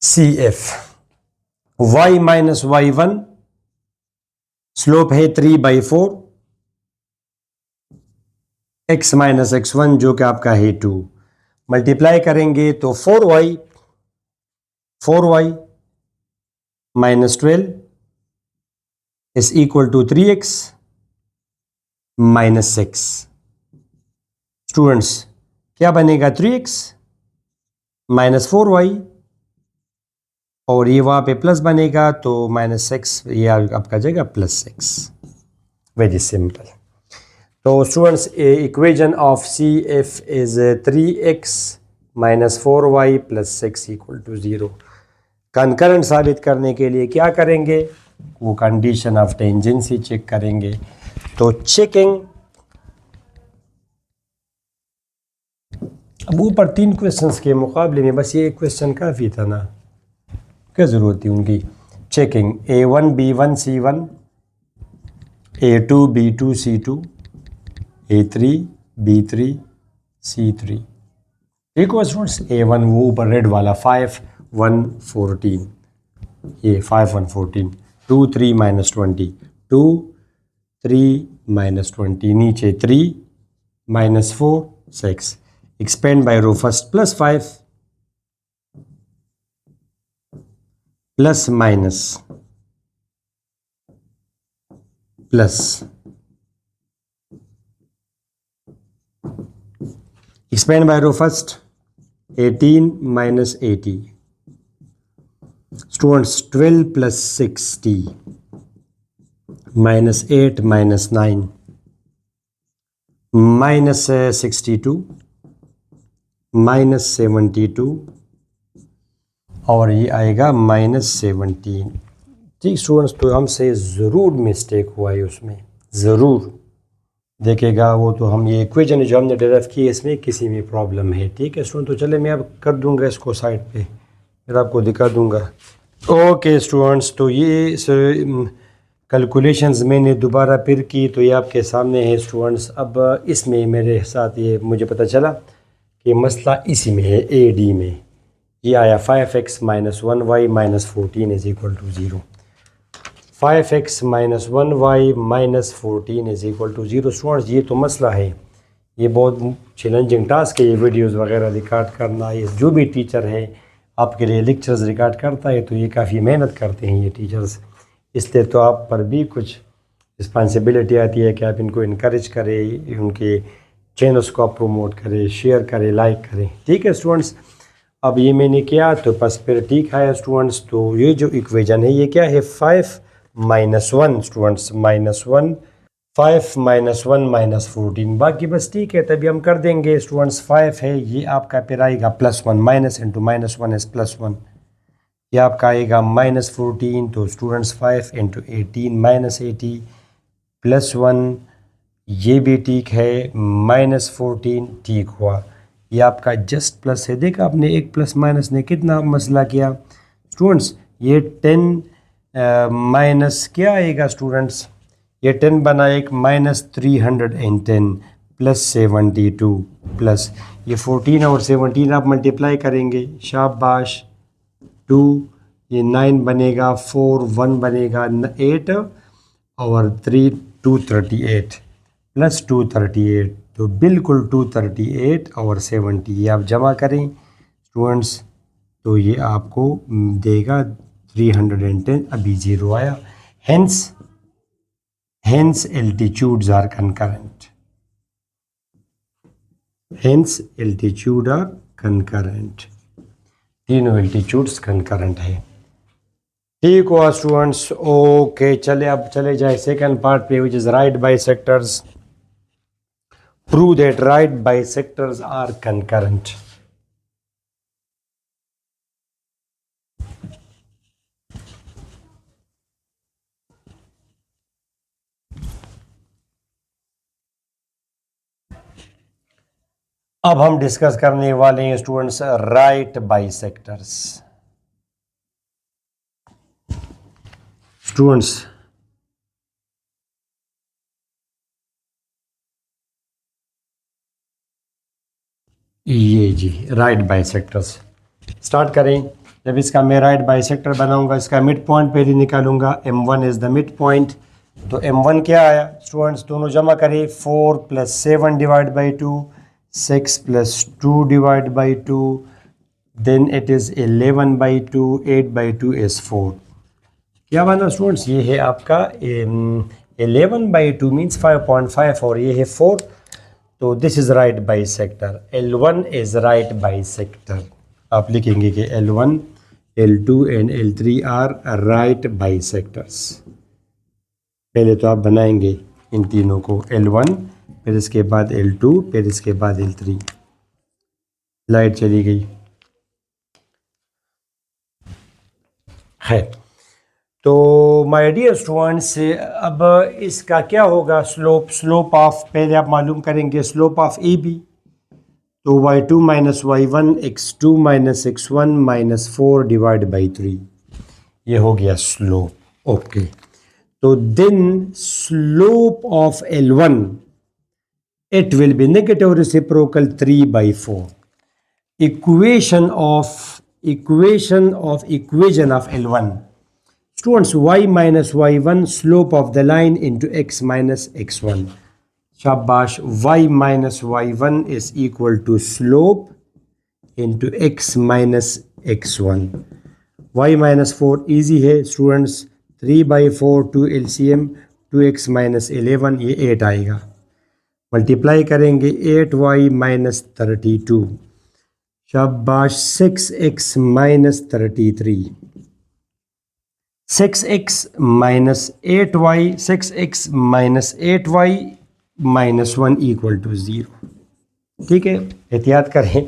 S1: CF y - y1 slope है 3/4, x - x1 जो कि आपका है 2, मल्टीप्लाई करेंगे तो 4y - 12 = 3x - 6। स्टूडेंट्स क्या बनेगा, 3x - 4y, और ये वहाँ पे प्लस बनेगा तो -6, ये आपका जाएगा +6। Very simple. तो students equation of CF is 3x - 4y + 6 = 0। Concurrent साबित करने के लिए क्या करेंगे, वो कंडीशन ऑफ टेंजेंसी चेक करेंगे। तो चेकिंग, अब ऊपर 3 क्वेश्चंस के मुकाबले में बस ये एक क्वेश्चन काफ़ी था ना, क्या ज़रूरत थी उनकी। Checking A1 B1 C1, A2 B2 C2, A3 B3 C3। ठीक हो स्टूडेंट्स, A1 वो ऊपर रेड वाला 5 1 14, ये 5 1 14, 2 3 - 20, 2 3 - 20, नीचे 3 - 4 6, expand by row first, +5 plus minus plus, expand by row first, 18 - 80, students 12 + 60 -8 - 9 -62 -72, और ये आएगा -17। ठीक स्टूडेंट्स, तो हमसे ज़रूर मिस्टेक हुआ है उसमें, ज़रूर देखेगा वो, तो हम ये इक्वेशन जो हमने डेराइव की है इसमें किसी में प्रॉब्लम है। ठीक है स्टूडेंट, तो चले मैं अब कर दूंगा इसको साइड पे, फिर आपको दिखा दूंगा। ओके स्टूडेंट्स, तो ये कैलकुलेशंस मैंने दोबारा फिर की, तो ये आपके सामने है स्टूडेंट्स। अब इसमें मेरे साथ ये मुझे पता चला कि मसला इसी में है, AD में। ये आया 5x - 1y - 14 = 0, 5x - 1y - 14 = 0। Students ये तो मसला है, ये बहुत चैलेंजिंग टास्क है, ये वीडियोस वगैरह रिकॉर्ड करना। ये जो भी टीचर है आपके लिए लेक्चर्स रिकॉर्ड करता है, तो ये काफ़ी मेहनत करते हैं ये टीचर्स, इसलिए तो आप पर भी कुछ रिस्पॉन्सिबिलिटी आती है कि आप इनको इनकरेज करें, उनके चैनल्स को आप प्रमोट करें, शेयर करें, लाइक करें। ठीक है स्टूडेंट्स, अब ये मैंने किया तो बस फिर ठीक है स्टूडेंट्स। तो ये जो इक्वेशन है ये क्या है, 5 - 1 स्टूडेंट्स, -1, 5 - 1 - 14, बाकी बस ठीक है, तभी हम कर देंगे स्टूडेंट्स। 5 है, ये आपका फिर आएगा +1, माइनस इंटू -1 इज़ +1, ये आपका आएगा -14, तो स्टूडेंट्स 5 × 18 -80 +1, ये भी ठीक है, -14 ठीक हुआ, ये आपका जस्ट प्लस है। देखा आपने, एक प्लस माइनस ने कितना मसला किया स्टूडेंट्स। ये 10 माइनस क्या आएगा स्टूडेंट्स, ये 10 बना एक -310 +72 प्लस ये 14 और 17 आप मल्टीप्लाई करेंगे, शाबाश 2, ये 9 बनेगा, 4 1 बनेगा 8, और 3 238 + 238, तो बिल्कुल 238 और 70 ये आप जमा करें स्टूडेंट्स, तो ये आपको देगा 310, अभी 0 आया। Hence altitudes are concurrent. Hence altitude are concurrent, तीनों एल्टीट्यूड्स कंकरेंट है। ठीक हुआ स्टूडेंट्स, ओके चले अब चले जाए सेकंड पार्ट पे, which is right bisectors. Prove that right bisectors are concurrent. अब हम डिस्कस करने वाले हैं स्टूडेंट्स राइट बाइसेक्टर्स। स्टूडेंट्स ये जी राइट बाइसेक्टर्स स्टार्ट करें। जब इसका मैं राइट बाइसेक्टर बनाऊंगा, इसका मिड पॉइंट पहले निकालूंगा, m1 is the mid point. तो m1 क्या आया स्टूडेंट्स, दोनों जमा करें, 4 + 7 divide by 2, 6 + 2 divide by 2, then it is 11 by 2, 8 by 2 is 4। क्या बना स्टूडेंट्स, ये है आपका 11 बाई 2 मीन्स 5.5 और ये है 4। तो this is right bisector, L1 is right bisector. आप लिखेंगे कि L1, L2 and L3 are right bisectors. पहले तो आप बनाएंगे इन तीनों को, L1 फिर इसके बाद L2 फिर इसके बाद L3। लाइट चली गई है। तो माय डियर स्टूडेंट्स, अब इसका क्या होगा स्लोप ऑफ, पहले आप मालूम करेंगे स्लोप ऑफ ए बी। तो y2 - y1 x2 - x1 - 4 divide by 3, ये हो गया स्लोप। ओके, तो then slope of L1 it will be negative reciprocal 3/4. Equation of L1, students, y minus y1 slope of the line into x minus x1. Shabash, y minus y1 is equal to slope into x minus x1. y minus 4 easy है students, 3/4 2 LCM, 2x minus 11 ये 8 आएगा। Multiply करेंगे 8y minus 32, शाबाश 6x minus 33, 6x minus 8y, 6x minus 8y minus 1 equal to 0। ठीक है, एहतियात करें,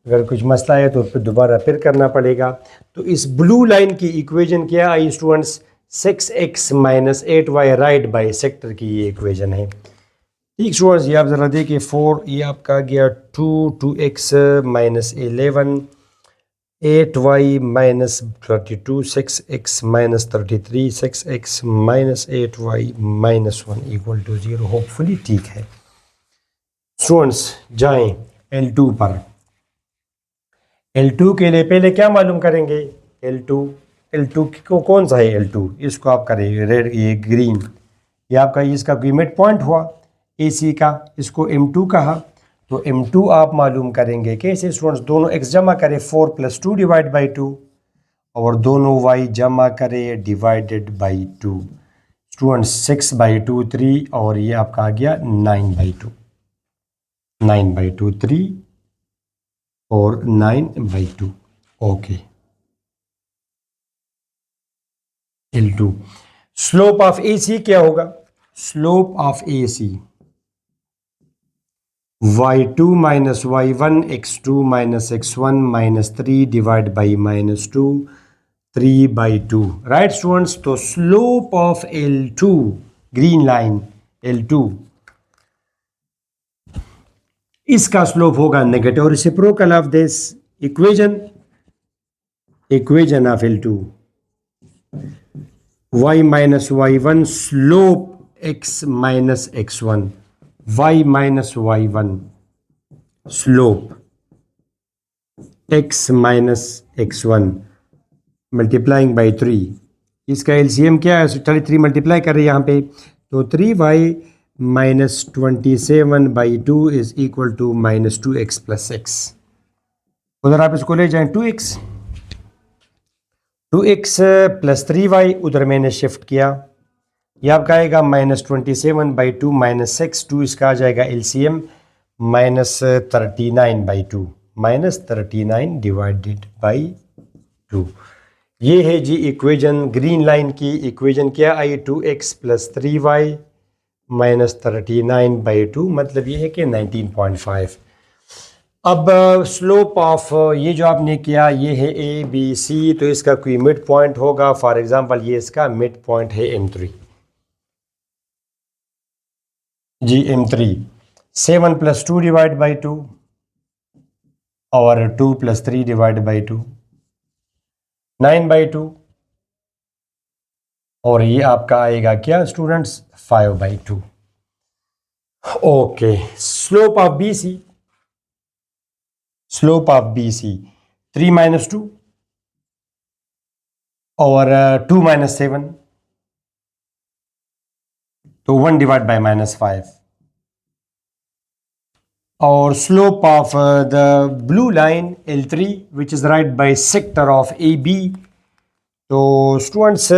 S1: अगर कुछ मसला है तो फिर दोबारा फिर करना पड़ेगा। तो इस ब्लू लाइन की इक्वेशन क्या आई students, 6x minus 8y right bisector की ये इक्वेशन है। ठीक स्टूडेंट्स, ये आप ज़रा देखिए 4, ये आपका गया 2x minus 11, 8y minus 32, 6x minus 33, 6x minus 8y minus 1 equal to 0। Hopefully ठीक है स्टूडेंट्स। जाएं L2 पर। L2 के लिए पहले क्या मालूम करेंगे, L2 को कौन सा है L2, इसको आप करेंगे रेड, ये ग्रीन, ये आपका इसका मिड पॉइंट हुआ AC का, इसको M2 कहा। तो M2 आप मालूम करेंगे कैसे स्टूडेंट्स, दोनों x जमा करें 4 + 2 डिवाइड बाई 2 और दोनों y जमा करें डिवाइडेड बाई 2। स्टूडेंट्स 6/2 3 और ये आपका आ गया 9/2, 9/2 3 और 9/2। Okay, L2 slope of AC क्या होगा, slope of AC y2 minus y1 x2 minus x1 minus 3 divided by -2, 3/2, right students. तो slope of L2, green line L2, इसका स्लोप होगा negative reciprocal of this equation of L2, y minus y1 slope x minus x1, y minus y1 slope x minus x1 multiplying by 3, इसका LCM क्या है, 33 multiply कर रहे हैं यहाँ पे, तो 3y minus 27/2 is equal to -2x + 6। उधर आप इसको ले जाएं 2x + 3y, उधर मैंने शिफ्ट किया, यह आपका आएगा -27/2 - 6, 2 इसका आ जाएगा LCM -39/2, -39 डिवाइडेड बाई 2। ये है जी इक्वेशन, ग्रीन लाइन की इक्वेशन क्या आई, 2x + 3y -39/2, मतलब ये है कि 19.5। अब स्लोप ऑफ ये जो आपने किया ये है ABC, तो इसका कोई मिड पॉइंट होगा। फॉर एग्जांपल ये इसका मिड पॉइंट है M3 ji, M3। 7 + 2 divide by 2 और 2 + 3 डिवाइड बाई 2, 9/2, और ये आपका आएगा क्या students, 5/2। Okay, slope of BC, slope of BC 3 - 2 और 2 - 7, तो 1 डिवाइड बाई -5। और slope of the blue line L3 which is right by sector of AB, तो स्टूडेंट्स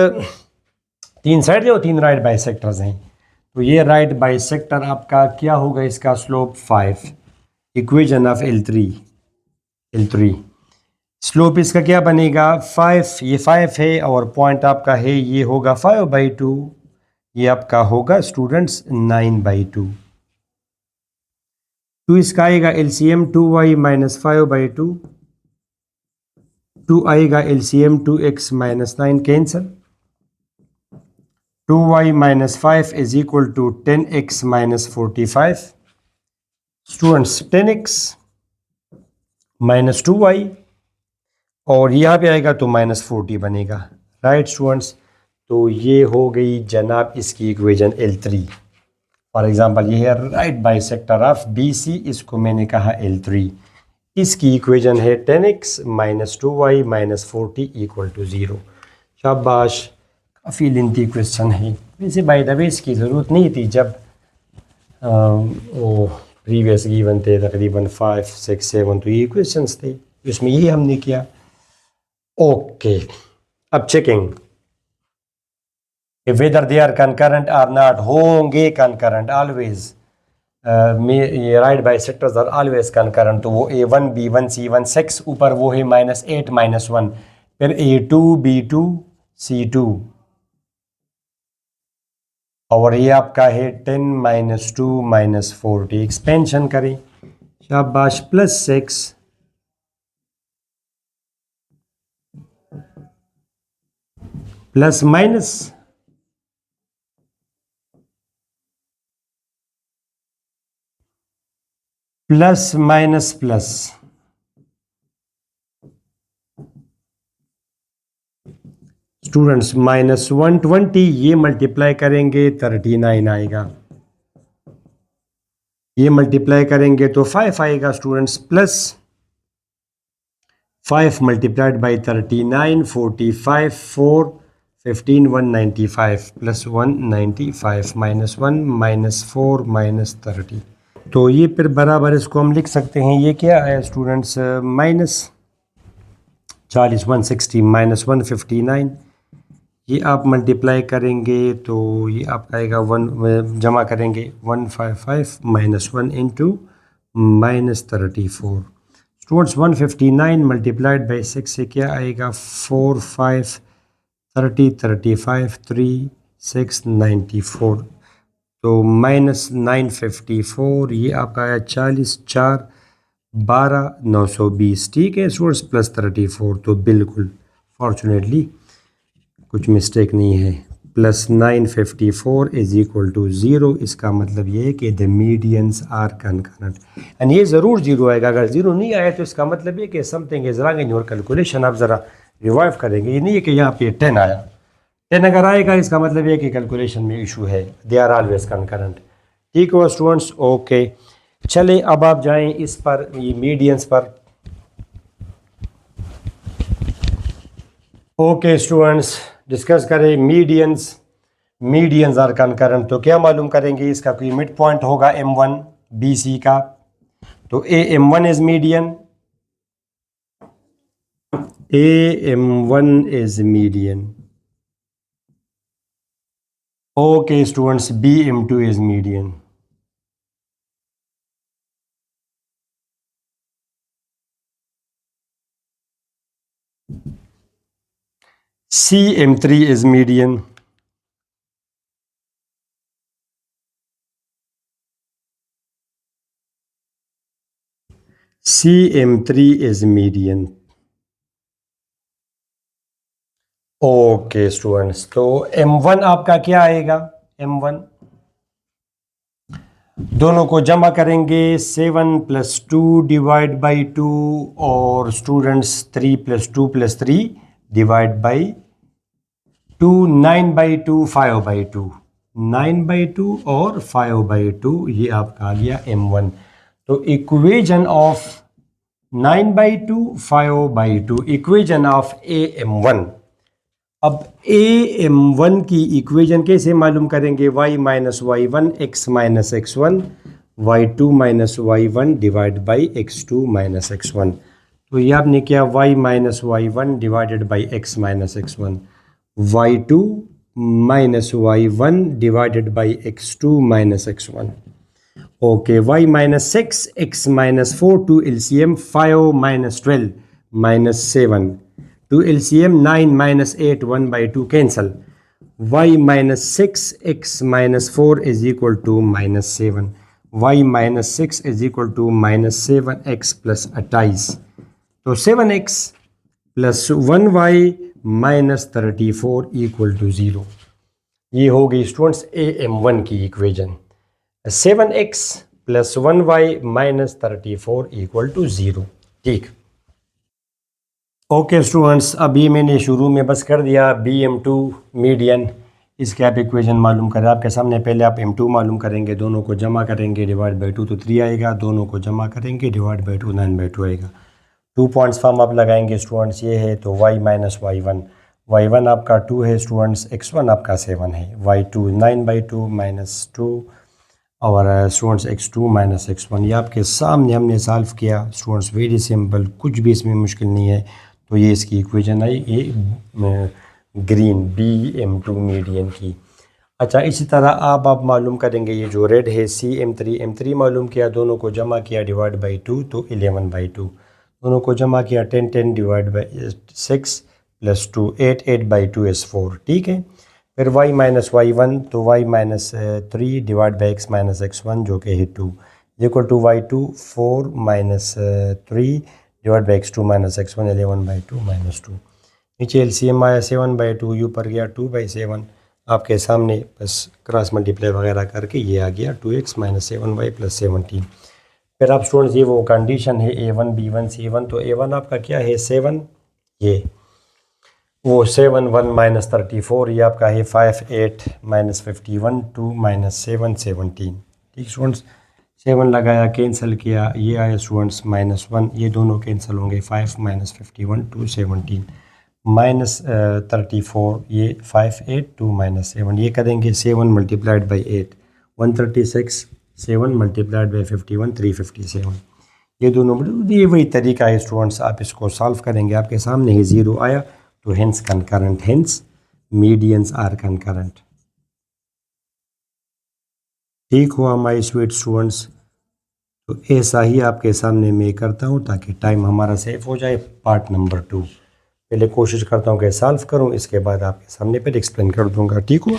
S1: तीन साइड जो तीन राइट बाई सेक्टर्स हैं, तो ये राइट बाई सेक्टर आपका क्या होगा, इसका slope 5। Equation of L3 slope इसका क्या बनेगा 5, ये 5 है और पॉइंट आपका है ये होगा 5/2, ये आपका होगा स्टूडेंट्स 9/2। तो इसका आएगा LCM 2y - 5/2, 2 आएगा LCM 2x - 9 cancel, 2y - 5 is equal to 10x - 45। Students 10x - 2y, और यहाँ पे आएगा तो -40 बनेगा, राइट स्टूडेंट्स। तो ये हो गई जनाब इसकी इक्वेशन L3। फॉर एग्जांपल ये है right by sector of BC, इसको मैंने कहा L3। इसकी इक्वेशन है 10x - 2y - 40 = 0। शाबाश, काफ़ी लेंथी क्वेश्चन है। वैसे बाय द वे इसकी ज़रूरत नहीं थी, जब वो प्रीवियस गिवन थे तकरीबन 5, 6, 7, तो ये क्वेश्चंस थे, इसमें यही हमने किया। ओके, अब checking whether they are concurrent और नॉट, होंगे कंकरेंट ऑलवेज। ये right bisectors are always concurrent, तो वो A1 B1 C1 6 ऊपर वो है -8 -1, फिर A2 B2 C2, और ये आपका है 10 - 2 - 40। एक्सपेंशन करें, शाबाश, +6 plus minus plus minus plus, students -120, ये मल्टीप्लाई करेंगे 39 आएगा, ये मल्टीप्लाई करेंगे तो 5 आएगा students, plus 5 multiplied by 39, 45, 4, 15, 195 plus 195 -1 -4 -30, तो ये फिर बराबर इसको हम लिख सकते हैं, ये क्या है स्टूडेंट्स, -40 160 -159, ये आप मल्टीप्लाई करेंगे तो ये आपका आएगा 1, जमा करेंगे 155 -1 इंटू -34। स्टूडेंट्स 159 मल्टीप्लाइड बाई 6 से क्या आएगा, 4 5 30 35 3 6 94, तो -954, ये आपका आया 40 4 12 920। ठीक है स्टूडेंट्स, +34, तो बिल्कुल फॉर्चुनेटली कुछ मिस्टेक नहीं है। +954 = 0, इसका मतलब ये है कि the medians are concurrent, and ये ज़रूर 0 आएगा। अगर 0 नहीं आया तो इसका मतलब ये कि something is wrong in your calculation. आप ज़रा रिवाइव करेंगे, ये नहीं है कि यहाँ पे 10 आया, 10 अगर आएगा इसका मतलब ये कि कैलकुलेशन में इशू है। They are always concurrent. ठीक हुआ स्टूडेंट्स, ओके। चले अब आप जाएं इस पर, ये मीडियंस पर। ओके स्टूडेंट्स, डिस्कस करें मीडियंस। मीडियंस आर कनकरेंट, तो क्या मालूम करेंगे, इसका कोई मिड पॉइंट होगा M1 BC का, तो AM1 is median, AM1 is median. Okay students, BM2 is median. CM3 is median. CM3 is median. Okay students, तो M1 आपका क्या आएगा? M1 दोनों को जमा करेंगे 7 + 2 डिवाइड बाई 2 और स्टूडेंट्स 3 + 2 + 3 डिवाइड बाई 2, 9/2 5/2, 9/2 और 5/2, ये आपका आ गया M1। तो equation of 9/2 5/2, equation of AM1। अब AM1 की इक्वेशन कैसे मालूम करेंगे? y - y1 x - x1 y2 - y1 divide by x2 - x1। तो ये आपने किया y - y1 divided by x - x1, y2 - y1 divided by x2 - x1। Okay, y - 6 x - 4 to LCM 5 - 12 - 7 to LCM 9 - 8 1/2 cancel. y - 6 x - 4 is equal to -7, y - 6 is equal to -7x + 28। तो 7x + 1y - 34 equal to 0। ये हो गई students AM1 की equation. 7x + 1y - 34 equal to 0। ठीक, okay students, अभी मैंने शुरू में बस कर दिया BM2 मीडियन। इसके आप इक्वेशन मालूम करें, आपके सामने पहले आप M2 मालूम करेंगे, दोनों को जमा करेंगे डिवाइड बाई 2 तो 3 आएगा, दोनों को जमा करेंगे डिवाइड बाई 2 9/2 आएगा। 2 पॉइंट्स फॉर्म आप लगाएंगे स्टूडेंट्स, ये है तो y - y1, y1 आपका 2 है स्टूडेंट्स, x1 आपका 7 है, y2 9/2 - 2 और स्टूडेंट्स x2 - x1। ये आपके सामने हमने सॉल्व किया स्टूडेंट्स, वेरी सिंपल, कुछ भी इसमें मुश्किल नहीं है। तो ये इसकी इक्वेशन आई, ये ग्रीन BM2 मीडियन की। अच्छा, इसी तरह आप मालूम करेंगे ये जो रेड है CM3, M3 मालूम किया, दोनों को जमा किया डिवाइड बाई 2 तो 11/2, दोनों को जमा किया 10 10 डिवाइड बाई 6 + 2 8 8/2 is 4। ठीक है, फिर y - y1 तो y - 3 divide by x - x1 जो कि है 2 equal to y2 4 - 3 divide by x2 - x1 11/2 - 2। नीचे LCM आया 7/2, यू पर गया 2/7, आपके सामने बस क्रॉस मल्टीप्लाई वगैरह करके ये आ गया 2x - 7y + 17। फिर आप स्टूडेंट्स ये वो कंडीशन है A1 B1 C1, तो A1 आपका क्या है 7, ये वो 7 1 - 34, ये आपका है 5 8 - 51 2 - 7 17। ठीक स्टूडेंट्स, 7 लगाया, कैंसिल किया, ये आया स्टूडेंट्स -1, ये दोनों कैंसिल होंगे, 5 - 51 2 17 -34, ये 5 8 2 - 7, ये करेंगे 7 × 8 136, 7 × 51 357। ये दोनों ये वही तरीका है स्टूडेंट्स, आप इसको सॉल्व करेंगे, आपके सामने ही 0 आया तो hence concurrent, hence medians are concurrent. ठीक हुआ माय स्वीट स्टूडेंट्स, तो ऐसा ही आपके सामने मैं करता हूँ ताकि टाइम हमारा सेव हो जाए। पार्ट नंबर 2 पहले कोशिश करता हूँ कि सॉल्व करूँ, इसके बाद आपके सामने पर एक्सप्लेन कर दूंगा। ठीक हुआ?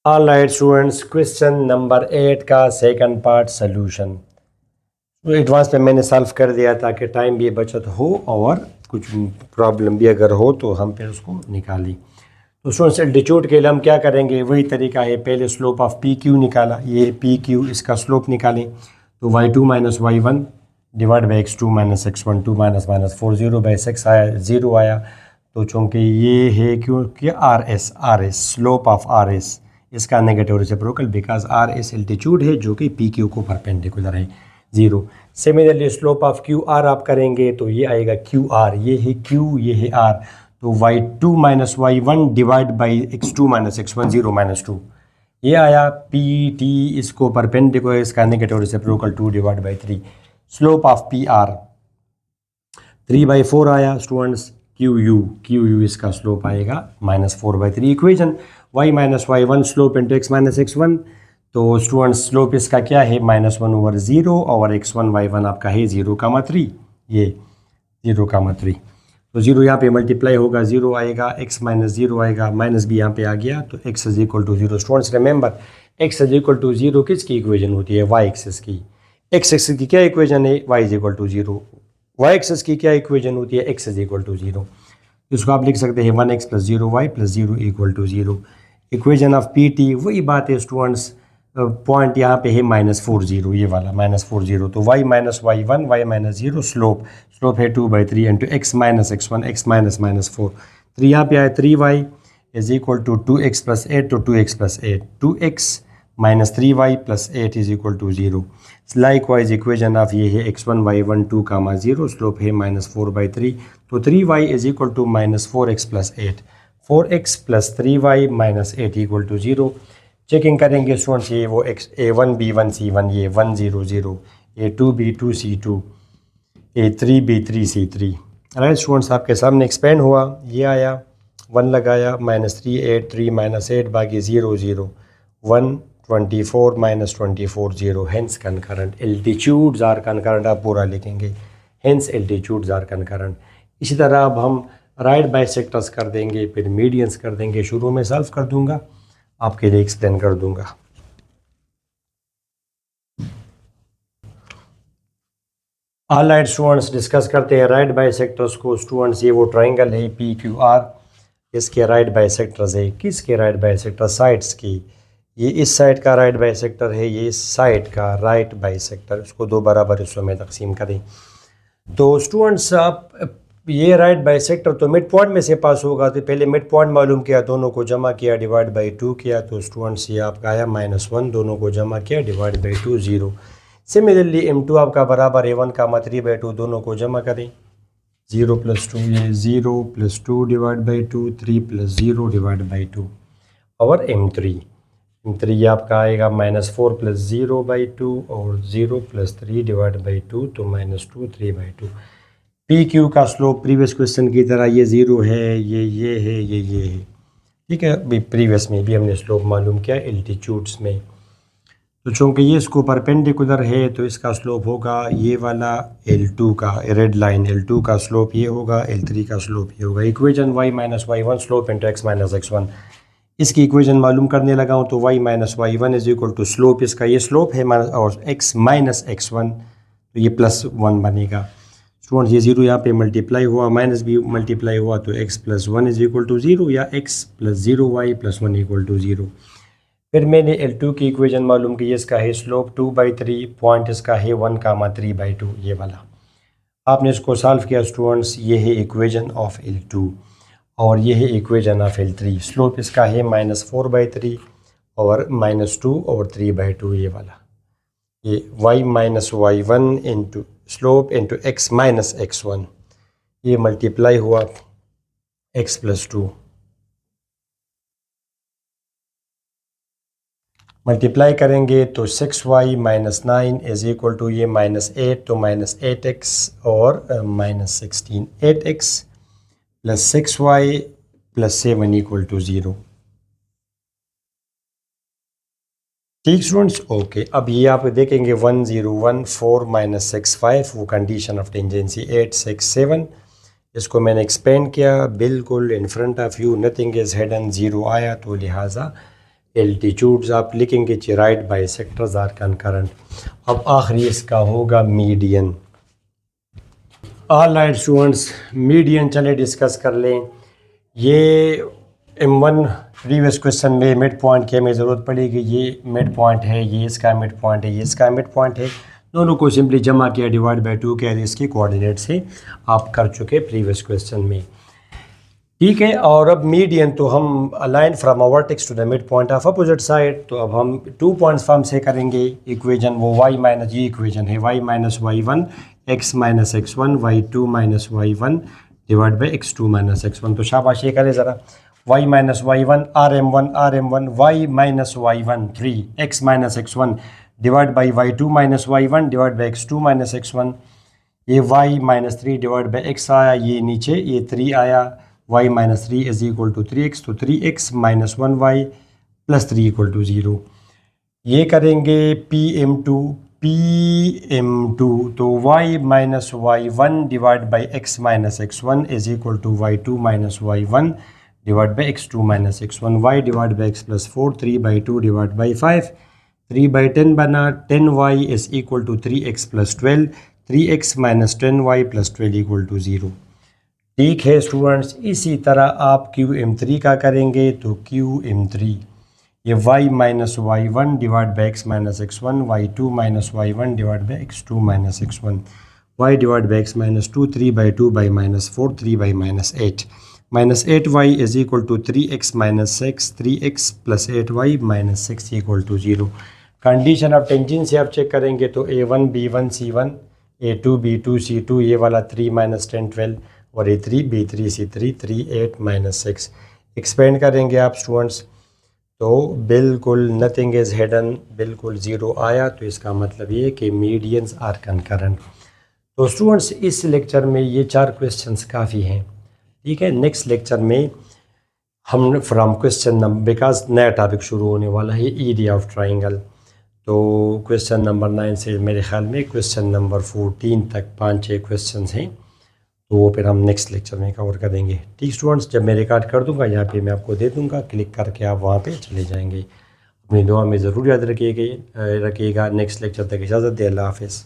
S1: All right students, question number 8 का सेकंड पार्ट सोल्यूशन। तो एडवांस में मैंने सॉल्व कर दिया ताकि टाइम भी बचत हो और कुछ प्रॉब्लम भी अगर हो तो हम फिर उसको निकालें। तो स्टूडेंट्स, एल्टीट्यूड के लिए हम क्या करेंगे, वही तरीका है, पहले स्लोप ऑफ PQ निकाला, ये PQ, इसका स्लोप निकालें तो y2 - y1 divide by x2 - x1 2 - 4 0/6 आया, 0 आया। तो चूँकि ये है क्योंकि RS स्लोप ऑफ RS, इसका negative reciprocal because RS altitude है जो कि PQ को परपेंडिकुलर है, 0। सिमिलरली स्लोप ऑफ QR आप करेंगे तो ये आएगा QR, ये है Q, ये है R, तो y2 - y1 divide by x2 - x1 0 - 2, ये आया PT, इसको परपेंडिकुलर, इसका negative reciprocal 2 divide by 3। Slope of PR 3/4 आया स्टूडेंट्स, QU इसका स्लोप आएगा -4/3। Equation y - y1 slope into x - x1, तो स्टूडेंट्स स्लोप इसका क्या है -1/0 और x1 y1 आपका है 0,3, ये 0,3। तो ज़ीरो यहाँ पे मल्टीप्लाई होगा, ज़ीरो आएगा, x माइनस ज़ीरो आएगा, माइनस भी यहाँ पे आ गया, तो x is equal to zero. Students remember, x is equal to zero किसकी इक्वेशन होती है? y एक्सिस की। x एक्सिस की क्या इक्वेशन है? y is equal to zero. y axis की क्या इक्वेशन होती है? x is equal to zero. इसको आप लिख सकते हैं 1x plus zero y plus zero equal to zero. Equation of P T वही बात है स्टूडेंट्स, पॉइंट यहाँ पे है -4 0, ये वाला -4 0, तो y minus Y one, y minus zero, slope है 2/3 into x minus x1, x minus -4, 3 यहाँ पे आए, 3y is equal to 2x plus 8, तो 2x plus 8, 2x minus 3y plus 8 is equal to 0। Likewise equation of ये है x1 y1 2 कामा 0, slope है -4/3, तो 3y is equal to -4x plus 8, 4x plus 3y minus 8 equal to 0। Checking करेंगे students, ये वो A1 B1 C1, ये 1 0 0, A2 B2 C2, A3 B3 C3। Right students, आपके सामने एक्सपेंड हुआ, ये आया 1 लगाया -3 8 3 -8 बाकी 0 0 1 24 -24 0, hence concurrent. Altitudes are concurrent, आप पूरा लिखेंगे, हेंस एल्टीट्यूड्स आर कनकरेंट। इसी तरह अब हम राइट बाइसेक्टर्स कर देंगे, फिर मीडियंस कर देंगे। शुरू में सॉल्व कर दूंगा, आपके लिए एक्सप्लेन कर दूंगा। ऑल राइट स्टूडेंट्स, डिस्कस करते हैं राइट बाइसेक्टर्स को। स्टूडेंट्स, ये वो ट्राइंगल है PQR, इसके राइट बाइसेक्टर्स है। किसके राइट बाइसेक्टर? साइड्स की। ये इस साइड का राइट बाइसेक्टर है, ये इस साइड का राइट बाइसेक्टर। इसको दो बराबर हिस्सों में तकसीम करें। तो स्टूडेंट्स, आप ये राइट बाइसेक्टर तो मिड पॉइंट में से पास होगा, तो पहले मिड पॉइंट मालूम किया, दोनों को जमा किया, डिवाइड बाई 2 किया, तो स्टूडेंट्स ये आपका आया -1, दोनों को जमा किया, डिवाइड बाई 2 0। सिमिलरली M2 आपका बराबर है 1 कामा 3/2, दोनों को जमा करें, 0 प्लस 2, ये 0 plus 2 divide by 2, 3 plus 0 divide by 2, और M3 आपका आएगा -4 प्लस 0/2 और 0 प्लस 3 डिवाइड बाई 2, तो -2 3/2। PQ का स्लोप प्रीवियस क्वेश्चन की तरह ये 0 है, ये है, ये है, ठीक है। अभी प्रीवियस में भी हमने स्लोप मालूम किया एल्टीट्यूड्स में। तो चूँकि ये इसको परपेंडिकुलर है, तो इसका स्लोप होगा ये वाला L2 का, रेड लाइन L2 का स्लोप ये होगा, L3 का स्लोप ये होगा। Equation y minus y1 slope into x minus x1, इसकी इक्वेशन मालूम करने लगा हूँ, तो y minus y1 is equal to slope, इसका ये स्लोप है, और x माइनस x1, तो ये +1 बनेगा। स्टूडेंट्स, ये 0 यहाँ पे मल्टीप्लाई हुआ, माइनस भी मल्टीप्लाई हुआ, तो x plus 1 is equal to 0, या x plus 0y plus 1 equal to 0। फिर मैंने L2 की इक्वेशन मालूम की, इसका है स्लोप 2/3, पॉइंट इसका है 1 कामा 3/2, ये वाला। आपने इसको सॉल्व किया स्टूडेंट्स, ये है इक्वेशन ऑफ L2 और ये है इक्वेशन ऑफ L3। स्लोप इसका है -4/3 और -2 और 3/2, ये वाला। ये y minus y1 into slope into x minus x1, ये मल्टीप्लाई हुआ x प्लस 2, मल्टीप्लाई करेंगे तो 6y minus 9 is equal to ये -8, तो -8x और -16, 8x plus 6y plus 7 equal to 0। ठीक स्टूडेंट्स, ओके। अब ये आप देखेंगे 1 0 1 4 -6 5, वो कंडीशन ऑफ टेंजेंसी 8 6 7। इसको मैंने एक्सपेंड किया, बिल्कुल in front of you, nothing is hidden, 0 आया, तो लिहाजा एल्टीट्यूड्स आप लिखेंगे राइट बाइसेक्टर्स आर कनकरेंट। अब आखिरी इसका होगा median. All right students, median चले डिस्कस कर लें। ये M1 प्रीवियस क्वेश्चन में मिड पॉइंट की हमें ज़रूरत पड़ेगी। ये मिड पॉइंट है, ये इसका मिड पॉइंट है, ये इसका मिड पॉइंट है, दोनों को सिंपली जमा किया, डिवाइड बाई 2 किया, इसके कोऑर्डिनेट से आप कर चुके प्रीवियस क्वेश्चन में, ठीक है। और अब मीडियन, तो हम a line from a vertex to the mid point of opposite side, तो अब हम 2 पॉइंट्स फॉर्म से करेंगे इक्वेशन, वो y माइनस, ये इक्वेशन है y minus y1 x minus x1 y2 minus y1 divide by x2 minus x1। तो शाबाश, ये करें ज़रा, y minus y1 rm1 y minus y1 3 x minus x1 divide by y2 minus y1 divide by x2 minus x1। ये y minus 3 divide by x आया, ये नीचे ये 3 आया, y minus 3 is equal to 3x, तो 3x minus 1y plus 3 equal to 0। ये करेंगे PM2 PM2, तो y minus y1 divide by x minus x1 is equal to y2 minus y1 divide by x2 minus x1, y divide by x plus 4, 3/2 divide by 5, 3/10 बना, 10y is equal to 3x plus 12, 3x minus 10y plus 12 equal to 0। ठीक है students, इसी तरह आप QM3 का करेंगे तो QM3 ये y minus y1 divide by x minus x1, y2 minus y1 divide by x2 minus x1, y divide by x minus 2, 3/2 by minus 4, 3 by minus 8, minus 8y is equal to 3x minus 6, 3x plus 8y minus 6 equal to 0। Condition of tangent से आप check करेंगे तो A1 B1 C1, A2 B2 C2, ये वाला 3 minus 10 12 और A3 B3 C3, 3 8 minus 6। Expand करेंगे आप students तो बिल्कुल नथिंग इज़ हिडन, बिल्कुल ज़ीरो आया, तो इसका मतलब ये कि मीडियंस आर कंकरेंट। तो स्टूडेंट्स इस लेक्चर में ये 4 क्वेश्चंस काफ़ी हैं। ठीक है, नेक्स्ट लेक्चर में हम फ्रॉम क्वेश्चन नंबर, बिकॉज नया टॉपिक शुरू होने वाला है एरिया ऑफ ट्राइंगल, तो क्वेश्चन नंबर 9 से मेरे ख्याल में क्वेश्चन नंबर 14 तक 5-6 क्वेश्चन हैं, तो वो फिर हम नेक्स्ट लेक्चर में कवर करेंगे। ठीक स्टूडेंट्स, जब मैं रिकॉर्ड कर दूंगा यहाँ पे मैं आपको दे दूंगा, क्लिक करके आप वहाँ पे चले जाएंगे। अपनी दुआ में ज़रूर याद रखिएगा। नेक्स्ट लेक्चर तक इजाज़त दे, अल्लाह हाफ़िज़।